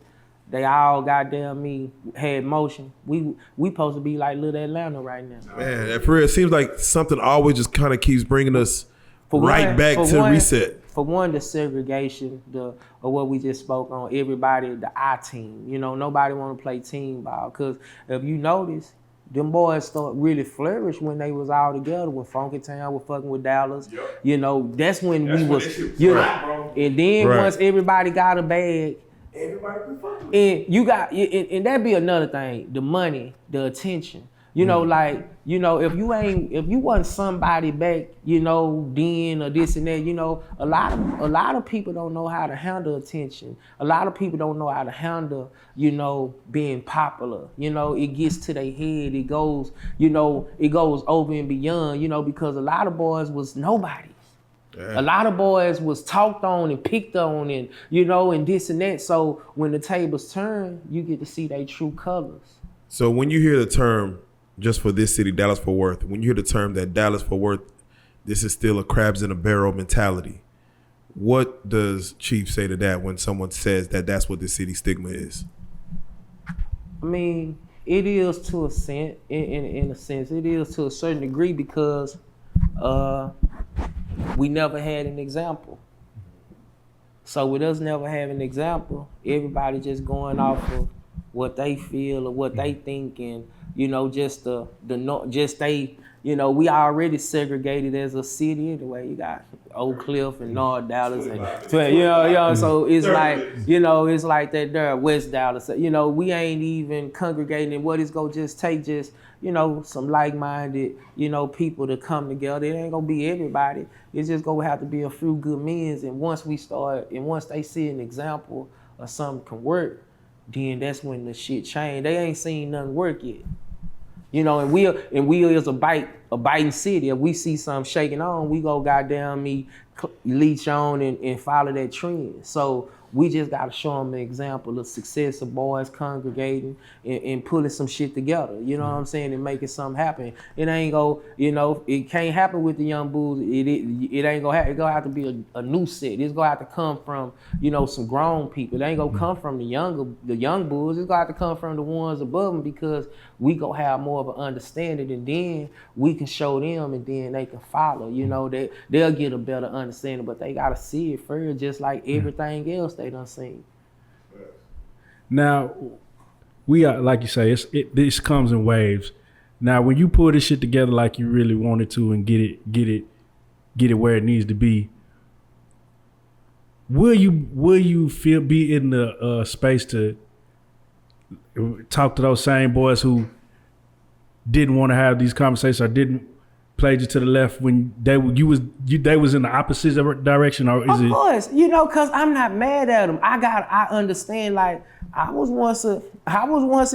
they all goddamn me had motion. We supposed to be like little Atlanta right now. Man, for real, it seems like something always just kind of keeps bringing us back to reset. For one, the segregation, of what we just spoke on, everybody, the I team. You know, nobody want to play team ball, because if you notice, them boys start really flourish when they was all together, when Funky Town was fucking with Dallas. Yep. You know, that's when we was, you know, and then once everybody got a bag, everybody be fucking. And you got, and that be another thing, the money, the attention. You know, like, you know, if you wasn't somebody back, you know, then or this and that, you know, a lot of people don't know how to handle attention. A lot of people don't know how to handle, you know, being popular. You know, it gets to their head. It goes, you know, it goes over and beyond, you know, because a lot of boys was nobody. Yeah. A lot of boys was talked on and picked on, and, you know, and this and that. So when the tables turn, you get to see their true colors. So when you hear the term, just for this city, Dallas-Fort Worth, when you hear the term that Dallas-Fort Worth, this is still a crabs in a barrel mentality, what does Chief say to that when someone says that that's what the city stigma is? I mean, it is to a sense, in a sense, it is to a certain degree, because we never had an example. So with us never having an example, everybody just going off of what they feel or what they think, and, you know, just they, you know, we already segregated as a city anyway. You got Oak Cliff and North Dallas, and you know, so it's like, you know, it's like that there, West Dallas. You know, we ain't even congregating, and what it's gonna just take, you know, some like-minded, you know, people to come together. It ain't gonna be everybody. It's just gonna have to be a few good men, and once they see an example of something can work, then that's when the shit change. They ain't seen nothing work yet. You know, and we is a biting city. If we see something shaking on, we go goddamn me leech on and follow that trend. So we just gotta show them an example of success of boys congregating and pulling some shit together. You know what I'm saying? And making something happen. It ain't go, you know, it can't happen with the young bulls. It ain't gonna happen. It's gonna have to be a new set. It's gonna have to come from, you know, some grown people. It ain't gonna come from the young bulls. It's gonna have to come from the ones above them, because we gonna have more of an understanding, and then we can show them, and then they can follow. You know, they'll get a better understanding, but they gotta see it first, just like everything else they done seen. Now, we are, like you say, this comes in waves. Now, when you pull this shit together like you really wanted to and get it where it needs to be, will you be in the space to talk to those same boys who didn't want to have these conversations or didn't played you to the left when they was in the opposite direction, or is it? Of course, you know, cause I'm not mad at them. I understand. Like I was once a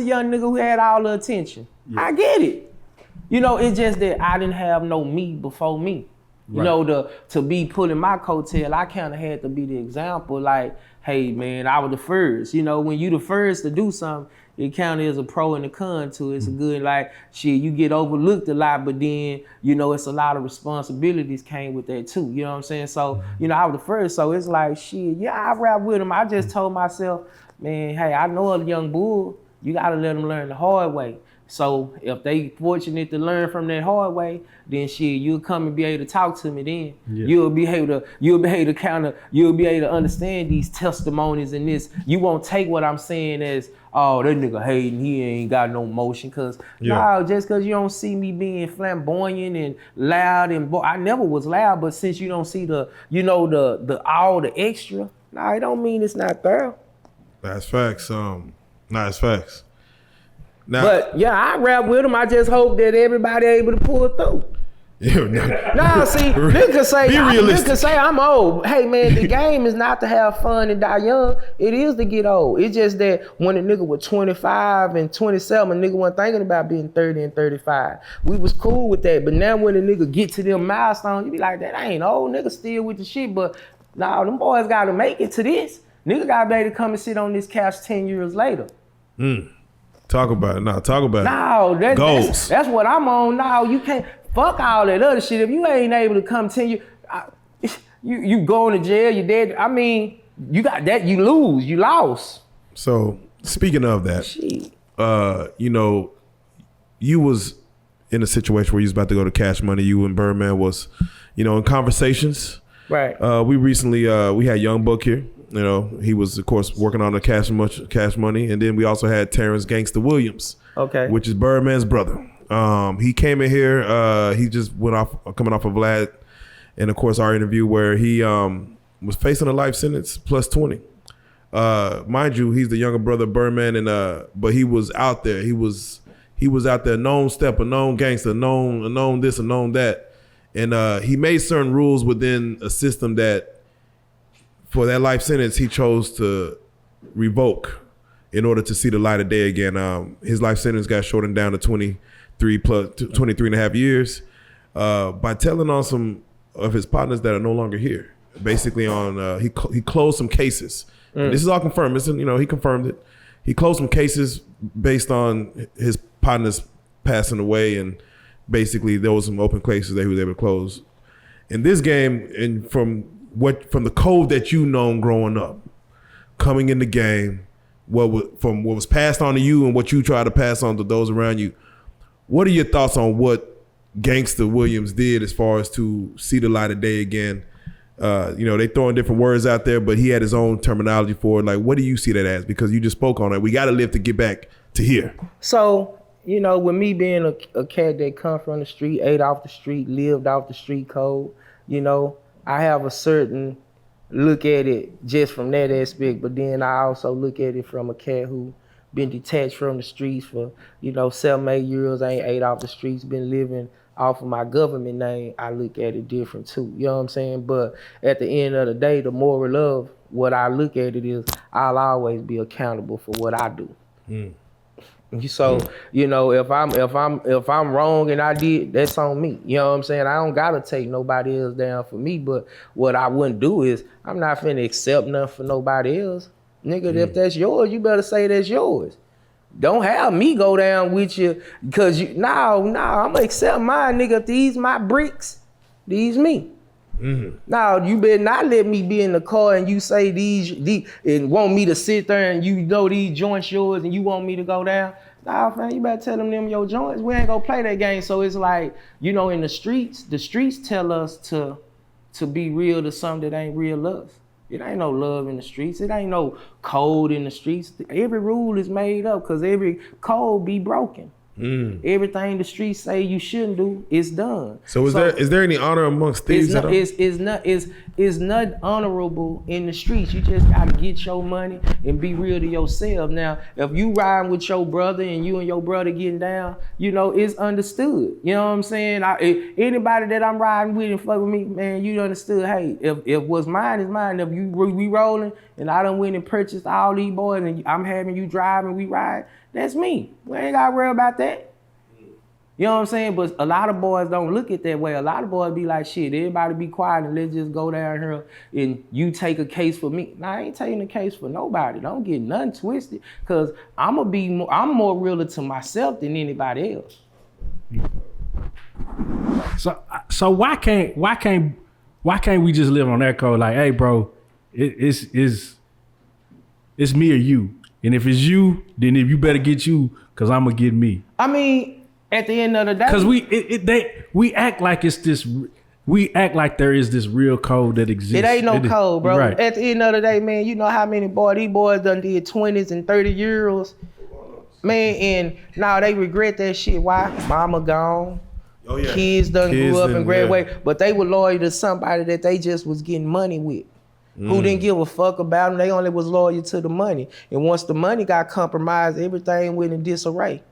young nigga who had all the attention. Yeah. I get it. You know, it's just that I didn't have no me before me. Right. You know, to be pulling my coattail, I kind of had to be the example. Like, hey man, I was the first. You know, when you the first to do something, it counted as a pro and a con to it. It's a good, like, shit, you get overlooked a lot, but then, you know, it's a lot of responsibilities came with that too. You know what I'm saying? So, you know, I was the first, so it's like, shit, yeah, I rap with him. I just told myself, man, hey, I know a young bull, you gotta let him learn the hard way. So if they fortunate to learn from that hard way, then shit, you'll come and be able to talk to me then. Yeah. You'll be able to understand these testimonies and this. You won't take what I'm saying as, oh, that nigga hating, he ain't got no motion. Cause no, just cause you don't see me being flamboyant and loud and I never was loud, but since you don't see the all the extra, it don't mean it's not there. That's facts. That's facts. Now, But yeah, I rap with them. I just hope that everybody able to pull through. Nah, see, niggas can say I'm old. Hey man, the game is not to have fun and die young. It is to get old. It's just that when a nigga was 25 and 27, a nigga wasn't thinking about being 30 and 35. We was cool with that. But now when a nigga get to them milestones, you be like, that ain't old. Nigga still with the shit. But nah, them boys gotta make it to this. Nigga gotta be able to come and sit on this couch 10 years later. Talk about it. Talk about it. No, that's what I'm on now. You can't fuck all that other shit. If you ain't able to come 10 years, you going to jail, you dead. I mean, you got that, you lose, you lost. So speaking of that, shit. You was in a situation where you was about to go to Cash Money. You and Birdman was, in conversations. Right. We recently we had Young Buck here. He was of course working on the Cash Money, and then we also had Terrence Gangsta Williams, which is Birdman's brother. He came in here. He just coming off of Vlad, and of course our interview where he was facing a life sentence plus 20. Mind you, he's the younger brother of Birdman, but he was out there. He was out there, known stepper, known gangster, known this and known that, and he made certain rules within a system that. For that life sentence, he chose to revoke in order to see the light of day again. His life sentence got shortened down to 23 and a half years by telling on some of his partners that are no longer here. Basically, he closed some cases. This is all confirmed. He confirmed it. He closed some cases based on his partners passing away, and basically there was some open cases that he was able to close. In this game, and from the code that you known growing up, coming in the game, from what was passed on to you and what you try to pass on to those around you, what are your thoughts on what Gangsta Williams did as far as to see the light of day again? They throwing different words out there, but he had his own terminology for it. Like, what do you see that as? Because you just spoke on it. We got to live to get back to here. So, with me being a cat that come from the street, ate off the street, lived off the street code, I have a certain look at it just from that aspect, but then I also look at it from a cat who been detached from the streets for, 7, 8 years, ain't ate off the streets, been living off of my government name. I look at it different too, you know what I'm saying? But at the end of the day, the moral of what I look at it is I'll always be accountable for what I do. So, if I'm wrong and I did, that's on me. You know what I'm saying? I don't gotta take nobody else down for me, but what I wouldn't do is I'm not finna accept nothing for nobody else. Nigga, if that's yours, you better say that's yours. Don't have me go down with you because I'm gonna accept mine, nigga. If these my bricks, these me. Now you better not let me be in the car and you say these and want me to sit there and these joints yours and you want me to go down. Nah, fam, you better tell them your joints. We ain't gonna play that game. So it's like, in the streets tell us to be real to something that ain't real love. It ain't no love in the streets. It ain't no code in the streets. Every rule is made up because every code be broken. Everything the streets say you shouldn't do is done. So is there any honor amongst thieves? It's not honorable in the streets. You just gotta get your money and be real to yourself. Now, if you riding with your brother and you and your brother getting down, it's understood. You know what I'm saying? Anybody that I'm riding with and fuck with me, man, you understood. Hey, if what's mine is mine. If we rolling and I done went and purchased all these boys and I'm having you drive and we ride, that's me. We ain't gotta worry about that. You know what I'm saying? But a lot of boys don't look at that way. A lot of boys be like, shit, everybody be quiet and let's just go down here and you take a case for me. Nah, I ain't taking a case for nobody. Don't get nothing twisted. Cause I'm more realer to myself than anybody else. So why can't we just live on that code? Like, hey bro, it's me or you. And if it's you, then if you better get you, because I'm gonna get me. I mean, at the end of the day, because we act like it's this. We act like there is this real code that exists. It ain't no code, bro. Right. At the end of the day, man, you know how many these boys done did 20s and 30 years, man, and now they regret that shit. Why? Mama gone. Oh yeah. Kids grew up and graduated, yeah. but they were loyal to somebody that they just was getting money with. Who didn't give a fuck about them. They only was loyal to the money. And once the money got compromised, everything went in disarray.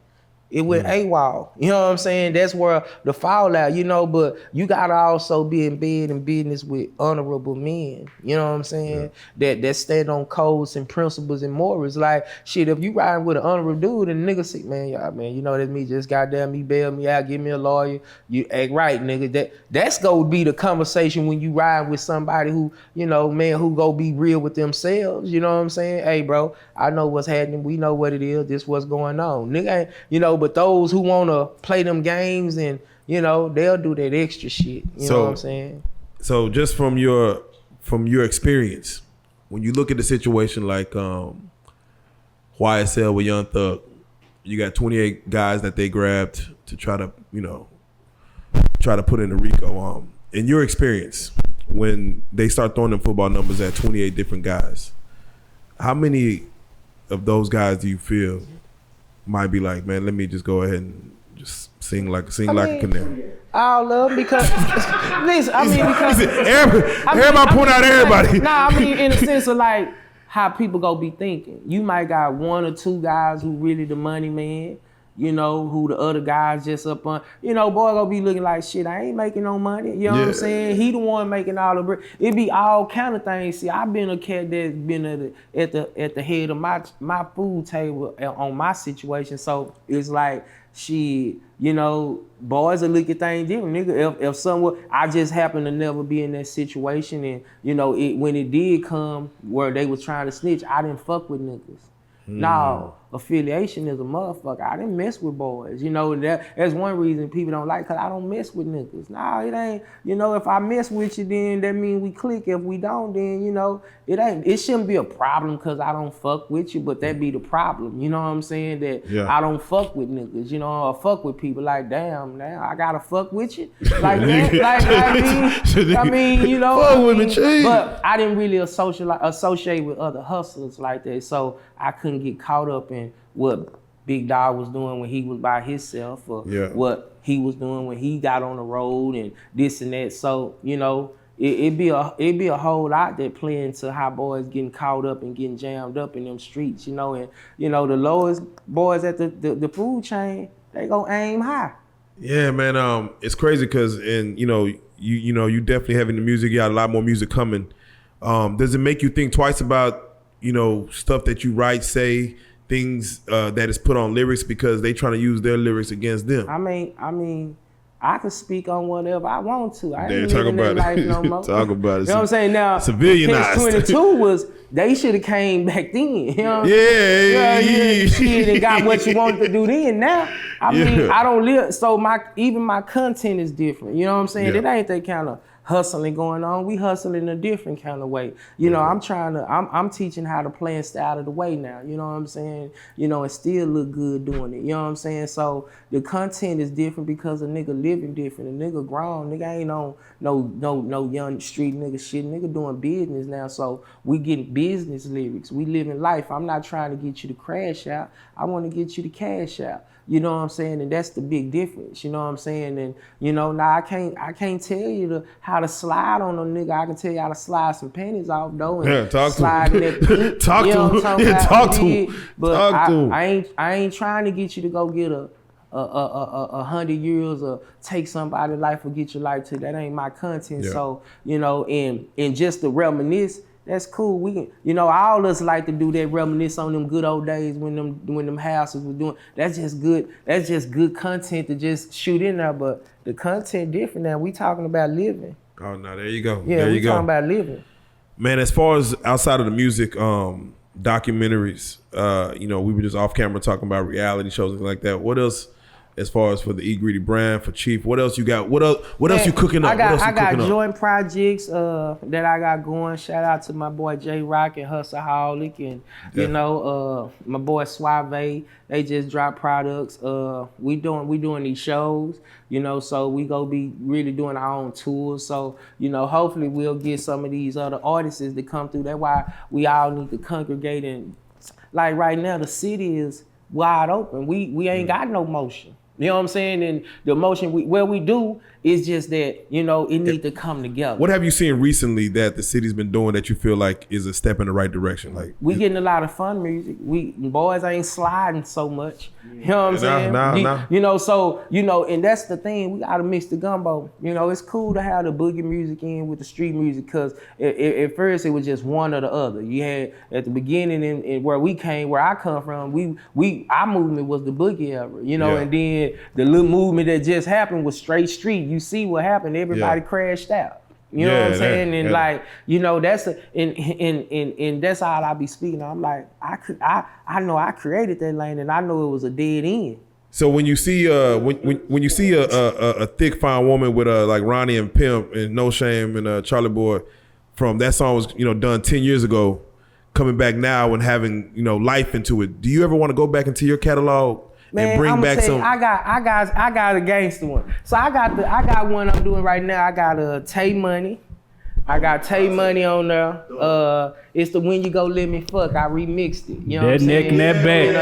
It went AWOL. You know what I'm saying? That's where the fallout, you know, but you gotta also be in bed and business with honorable men. You know what I'm saying? That stand on codes and principles and morals. Like, shit, if you riding with an honorable dude and nigga say, man, y'all, man, you know that's me, just goddamn me, bail me out, give me a lawyer, you act right, nigga. That's gonna be the conversation when you ride with somebody who, you know, man, who go be real with themselves. You know what I'm saying? Hey, bro, I know what's happening. We know what it is. This what's going on. Nigga ain't, you know, but those who want to play them games and, you know, they'll do that extra shit. You know what I'm saying? So just from your experience, when you look at the situation like YSL with Young Thug, you got 28 guys that they grabbed to try to, you know, put in the RICO. In your experience, when they start throwing them football numbers at 28 different guys, how many of those guys do you feel might be like, man, let me just go ahead and just sing like a canary? All of them because listen, I mean, because everybody point out everybody. Nah, I mean, in the sense of like how people go be thinking. You might got one or two guys who really the money man, you know, who the other guys just up on, you know, boy gonna be looking like, shit, I ain't making no money. You know what I'm saying? He the one making all the bread. It be all kind of things. See, I've been a cat that's been at the head of my food table on my situation. So it's like, shit, you know, boys will look at things different. Nigga, if someone, I just happen to never be in that situation, and you know, when it did come where they was trying to snitch, I didn't fuck with niggas. No, affiliation is a motherfucker. I didn't mess with boys. You know, that's one reason people don't like, cause I don't mess with niggas. Nah, it ain't, you know, if I mess with you, then that mean we click. If we don't, then, you know, it shouldn't be a problem cause I don't fuck with you, but that be the problem. You know what I'm saying? That I don't fuck with niggas, you know, or fuck with people like, damn, now I gotta fuck with you? Like that? I mean, you know, but I didn't really associate with other hustlers like that. So I couldn't get caught up in what Big Dog was doing when he was by himself, or what he was doing when he got on the road and this and that. So, you know, it'd be a whole lot that play into how boys getting caught up and getting jammed up in them streets, you know. And, you know, the lowest boys at the food chain, they gonna aim high. Yeah, man. It's crazy because, and you know, you definitely having the music. You got a lot more music coming. Does it make you think twice about, you know, stuff that you write, say, things that is put on lyrics because they trying to use their lyrics against them? I mean, I could speak on whatever I want to. I ain't talk living that about life it. no more. Talk about it. You know what I'm saying? Now, Civilianized. 22 was, they should have came back then. You know what I'm saying? Shit, and got what you wanted to do then. Now, I mean, I don't live, so even my content is different. You know what I'm saying? It ain't that kind of hustling going on. We hustling in a different kind of way. You know, I'm teaching how to play and stay out of the way now. You know what I'm saying? You know, and still look good doing it. You know what I'm saying? So the content is different because a nigga living different. A nigga grown. Nigga ain't on no young street nigga shit. Nigga doing business now. So we getting business lyrics. We living life. I'm not trying to get you to crash out. I want to get you to cash out. You know what I'm saying? And that's the big difference. You know what I'm saying? And, you know, now I can't tell you how to slide on a nigga. I can tell you how to slide some panties off, though. And slide in that pink. Talk to him. Talk to him. But I ain't trying to get you to go get a 100 years or take somebody's life or get your life to. That ain't my content. So, you know, and just to reminisce, that's cool. We can, you know, all us like to do that, reminisce on them good old days when them houses was doing. That's just good. That's just good content to just shoot in there. But the content different now. We talking about living. Oh no, there you go. Yeah, there you we talking about living. Man, as far as outside of the music, documentaries, you know, we were just off camera talking about reality shows and like that. What else as far as for the Eat Greedy brand for Chief? What else you got? What else you cooking up? I got joint projects that I got going. Shout out to my boy J Rock and Hustleaholic, and you know my boy Suave. They just dropped products. We doing these shows, you know, so we go be really doing our own tours. So, you know, hopefully we'll get some of these other artists to come through. That's why we all need to congregate. And like right now, the city is wide open. We ain't got no motion. You know what I'm saying? And the motion we do is just that, you know, it need to come together. What have you seen recently that the city's been doing that you feel like is a step in the right direction? Like we getting a lot of fun music. Boys ain't sliding so much. You know what I'm saying? You know, so, you know, and that's the thing. We gotta mix the gumbo. You know, it's cool to have the boogie music in with the street music, because at first it was just one or the other. You had at the beginning and where I come from, our movement was the boogie era, you know, and then the little movement that just happened was straight street. You see what happened? Everybody crashed out. You know what I'm saying? And like, you know, that's and that's all I be speaking. I'm like, I know I created that lane, and I know it was a dead end. So when you see when you see a thick fine woman with like Ronnie and Pimp and No Shame and Charlie Boy, from that song was, you know, done 10 years ago, coming back now and having, you know, life into it. Do you ever want to go back into your catalog? Man, and bring back some. I got a gangster one. So I got one I'm doing right now. I got a Tay Money. I got Tay Money on there. It's the When You Go Let Me Fuck. I remixed it. You know what I'm saying? Neck and that back.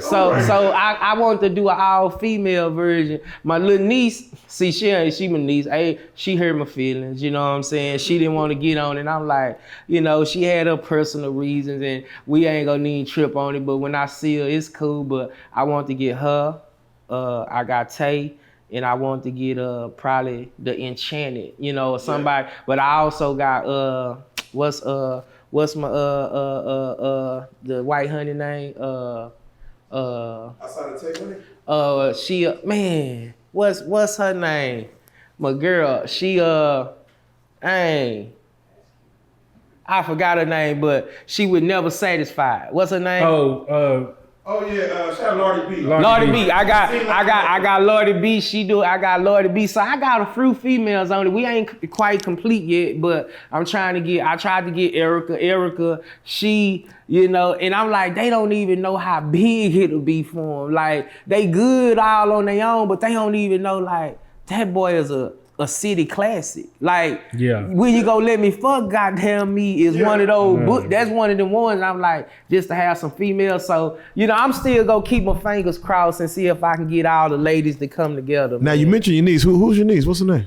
So I wanted to do an all-female version. My little niece, see, she my niece. Hey, she hurt my feelings, you know what I'm saying? She didn't want to get on it. And I'm like, you know, she had her personal reasons, and we ain't gonna need trip on it. But when I see her, it's cool. But I want to get her. I got Tay. And I want to get probably the Enchanted, you know, or somebody. But I also got what's my the white honey name? Outside of Tay Money? She man, what's her name? My girl, she I forgot her name, but she would never satisfy. What's her name? Oh yeah, shout out Lordy B. Lordy B. I got Lordy B. I got Lordy B. So I got a few females on it. We ain't quite complete yet, but I tried to get Erica. Erica, she, you know, and I'm like, they don't even know how big it'll be for them. Like, they good all on their own, but they don't even know, like, that boy is a city classic. Like, When You Go Let Me Fuck, goddamn me, is one of those, that's one of the ones I'm like, just to have some females. So, you know, I'm still gonna keep my fingers crossed and see if I can get all the ladies to come together. Now, you mentioned your niece. Who's your niece? What's her name?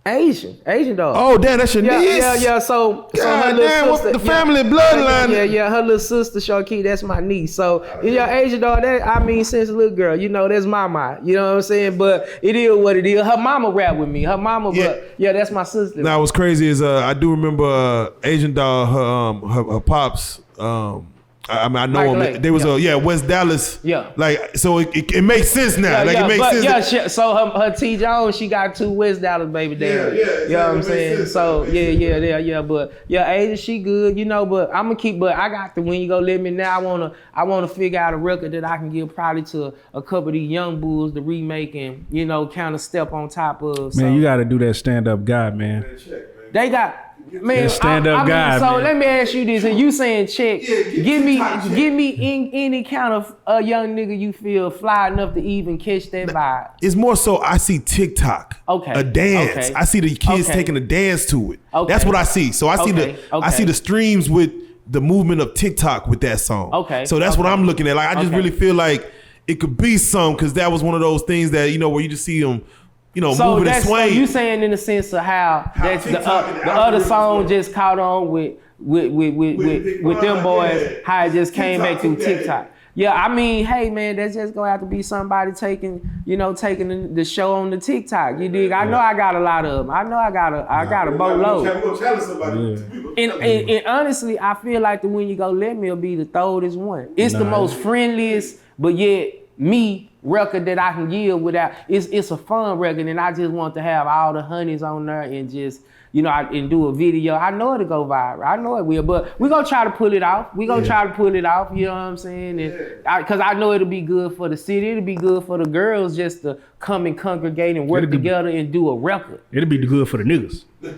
Asian dog. Oh, damn, that's your niece? Yeah. So her God little damn, sister, the family bloodline. Yeah, her little sister, Sharkey, that's my niece. So, Asian dog, that, I mean, since a little girl, you know, that's mama. You know what I'm saying? But it is what it is. Her mama rap with me. Her mama, but that's my sister. Now, what's crazy is I do remember Asian dog, her pops, I mean, I know him. There was West Dallas. Yeah. Like, so it makes sense now. It makes sense. So her T Jones, she got 2 West Dallas baby daddies. You know what I'm saying? So but Asia, she good, you know. But I'm gonna keep. But I got the When You Go Let Me now. I wanna figure out a record that I can give probably to a couple of these young bulls to remake and, you know, kind of step on top of. Man, you got to do that stand up guy, man. They got. Man, stand-up guy. So let me ask you this: and you saying check? Give me any kind of a young nigga you feel fly enough to even catch that vibe. It's more so I see TikTok, a dance. Okay. I see the kids taking a dance to it. Okay. That's what I see. So I see I see the streams with the movement of TikTok with that song. Okay. So that's what I'm looking at. Like, I just really feel like it could be some, because that was one of those things that, you know, where you just see them, you know, moving and swaying. So you saying in the sense of how that's the other song just caught on with them boys, how it just came back through TikTok. Yeah, I mean, hey man, that's just gonna have to be somebody taking the show on the TikTok. You dig? I know I got a lot of them. I know I got a boatload. And honestly, I feel like the When You Go Let Me will be the throatest one. It's the most friendliest, but yet me record that I can give without. It's a fun record, and I just want to have all the honeys on there and just. And do a video. I know it'll go viral. I know it will, but we're gonna try to pull it off. We're gonna try to pull it off, you know what I'm saying? And because I know it'll be good for the city. It'll be good for the girls just to come and congregate and work together and do a record. It'll be good for the niggas. Yeah.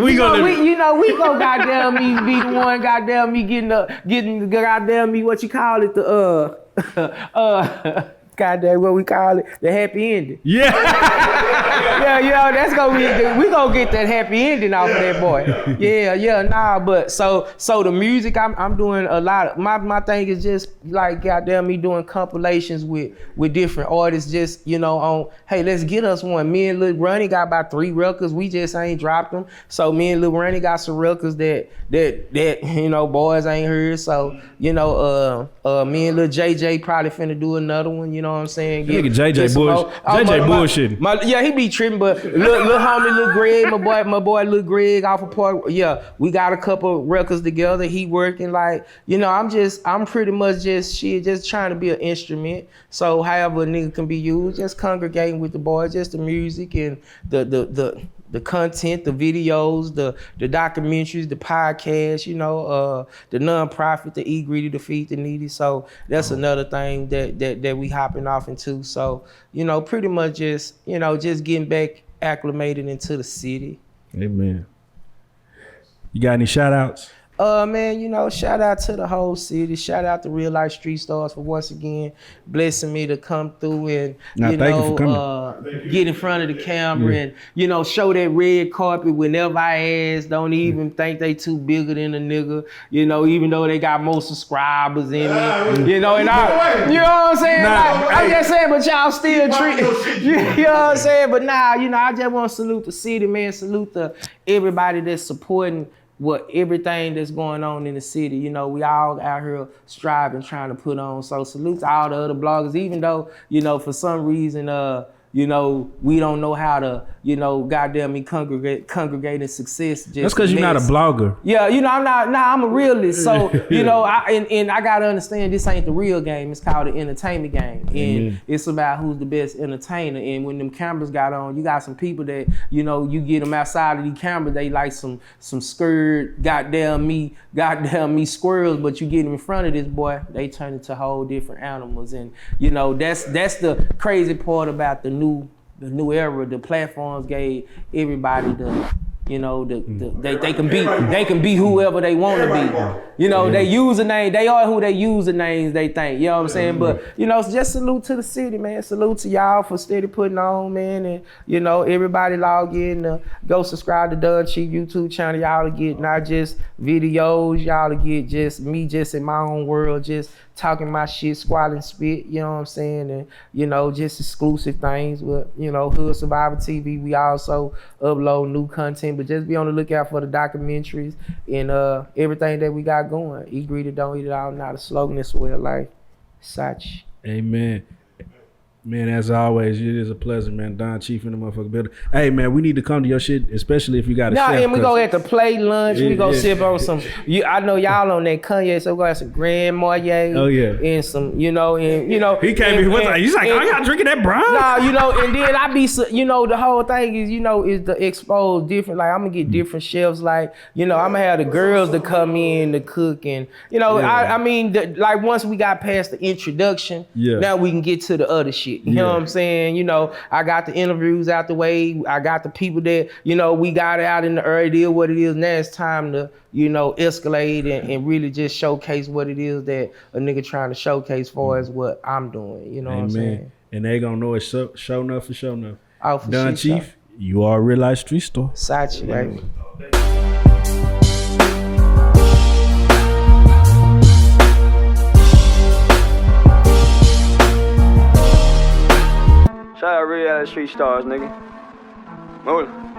We go goddamn me be the one goddamn me getting the goddamn me what you call it goddamn what we call it, the happy ending. Yeah. That's gonna be we gonna get that happy ending off of that boy. But so the music I'm doing a lot of my thing is just like goddamn me doing compilations with different artists just on hey let's get us one. Me and Lil Ronnie got about 3 records, we just ain't dropped them. So me and Lil Ronnie got some records that boys ain't heard. So me and Lil JJ probably finna do another one, you know what I'm saying? Nigga JJ bullshitting. Yeah, he be tripping, but little homie, Lil Greg, my boy Lil Greg off of Park. Yeah, we got a couple records together. He working like, I'm pretty much just trying to be an instrument. So however a nigga can be used, just congregating with the boys, just the music and the content, the videos, the documentaries, the podcasts, the nonprofit, the Eat Greedy to Feed the Needy. So that's another thing that we hopping off into. So, pretty much just getting back acclimated into the city. Amen. You got any shout outs? Man, shout out to the whole city. Shout out to Reallyfe Street Stars for once again blessing me to come through and get in front of the camera and show that red carpet whenever I ask. Don't even think they too bigger than a nigga. Even though they got more subscribers in me. And I, you know what I'm saying? I'm just saying, but y'all still treat. You know what I'm saying? But I just want to salute the city, man. Salute to everybody that's supporting everything that's going on in the city. We all out here striving, trying to put on. So salute to all the other bloggers, even though, for some reason, we don't know how to, goddamn me congregate in success. That's because you're not a blogger. Yeah, I'm a realist. So, I gotta understand this ain't the real game. It's called the entertainment game. And it's about who's the best entertainer. And when them cameras got on, you got some people that, you get them outside of the camera, they like some scared goddamn me squirrels, but you get them in front of this boy, they turn into whole different animals. And, that's the crazy part about the new era. The platforms gave everybody they can be whoever they want to be. They username, they are who they usernames they think. You know what I'm saying? But just salute to the city, man. Salute to y'all for steady putting on, man. And everybody log in, go subscribe to Don Chief YouTube channel. Y'all to get not just videos, y'all to get just me just in my own world, just talking my shit, squalling spit, you know what I'm saying? And, just exclusive things with, Hood Survivor TV. We also upload new content, but just be on the lookout for the documentaries and everything that we got going. Eat greedy, don't eat it all. Not a slogan, it's a way of life. SayCheese. Amen. Man, as always, it is a pleasure, man. Don Chief in the motherfucking building. Hey, man, we need to come to your shit, especially if you got a chef. And we go at the play lunch. We go sip on some. I know y'all on that Kanye, so we go have some Grand Marnier. Oh yeah. And some, He came in with he's like, I got drinking that brown. And then I be, the whole thing is, is the expose different. Like I'm gonna get different chefs. Like, I'm gonna have the girls to come in to cook, and like once we got past the introduction, now we can get to the other shit. You know what I'm saying? I got the interviews out the way. I got the people that, we got out in the early deal what it is. Now it's time to, escalate and really just showcase what it is that a nigga trying to showcase for as what I'm doing. You know what I'm saying? And they gonna know it's show enough for show enough. Oh, for Don Chief, so. You are a Reallyfe Street Store. SayCheese, baby. Shout out Reallyfe Street Stars, nigga. Move.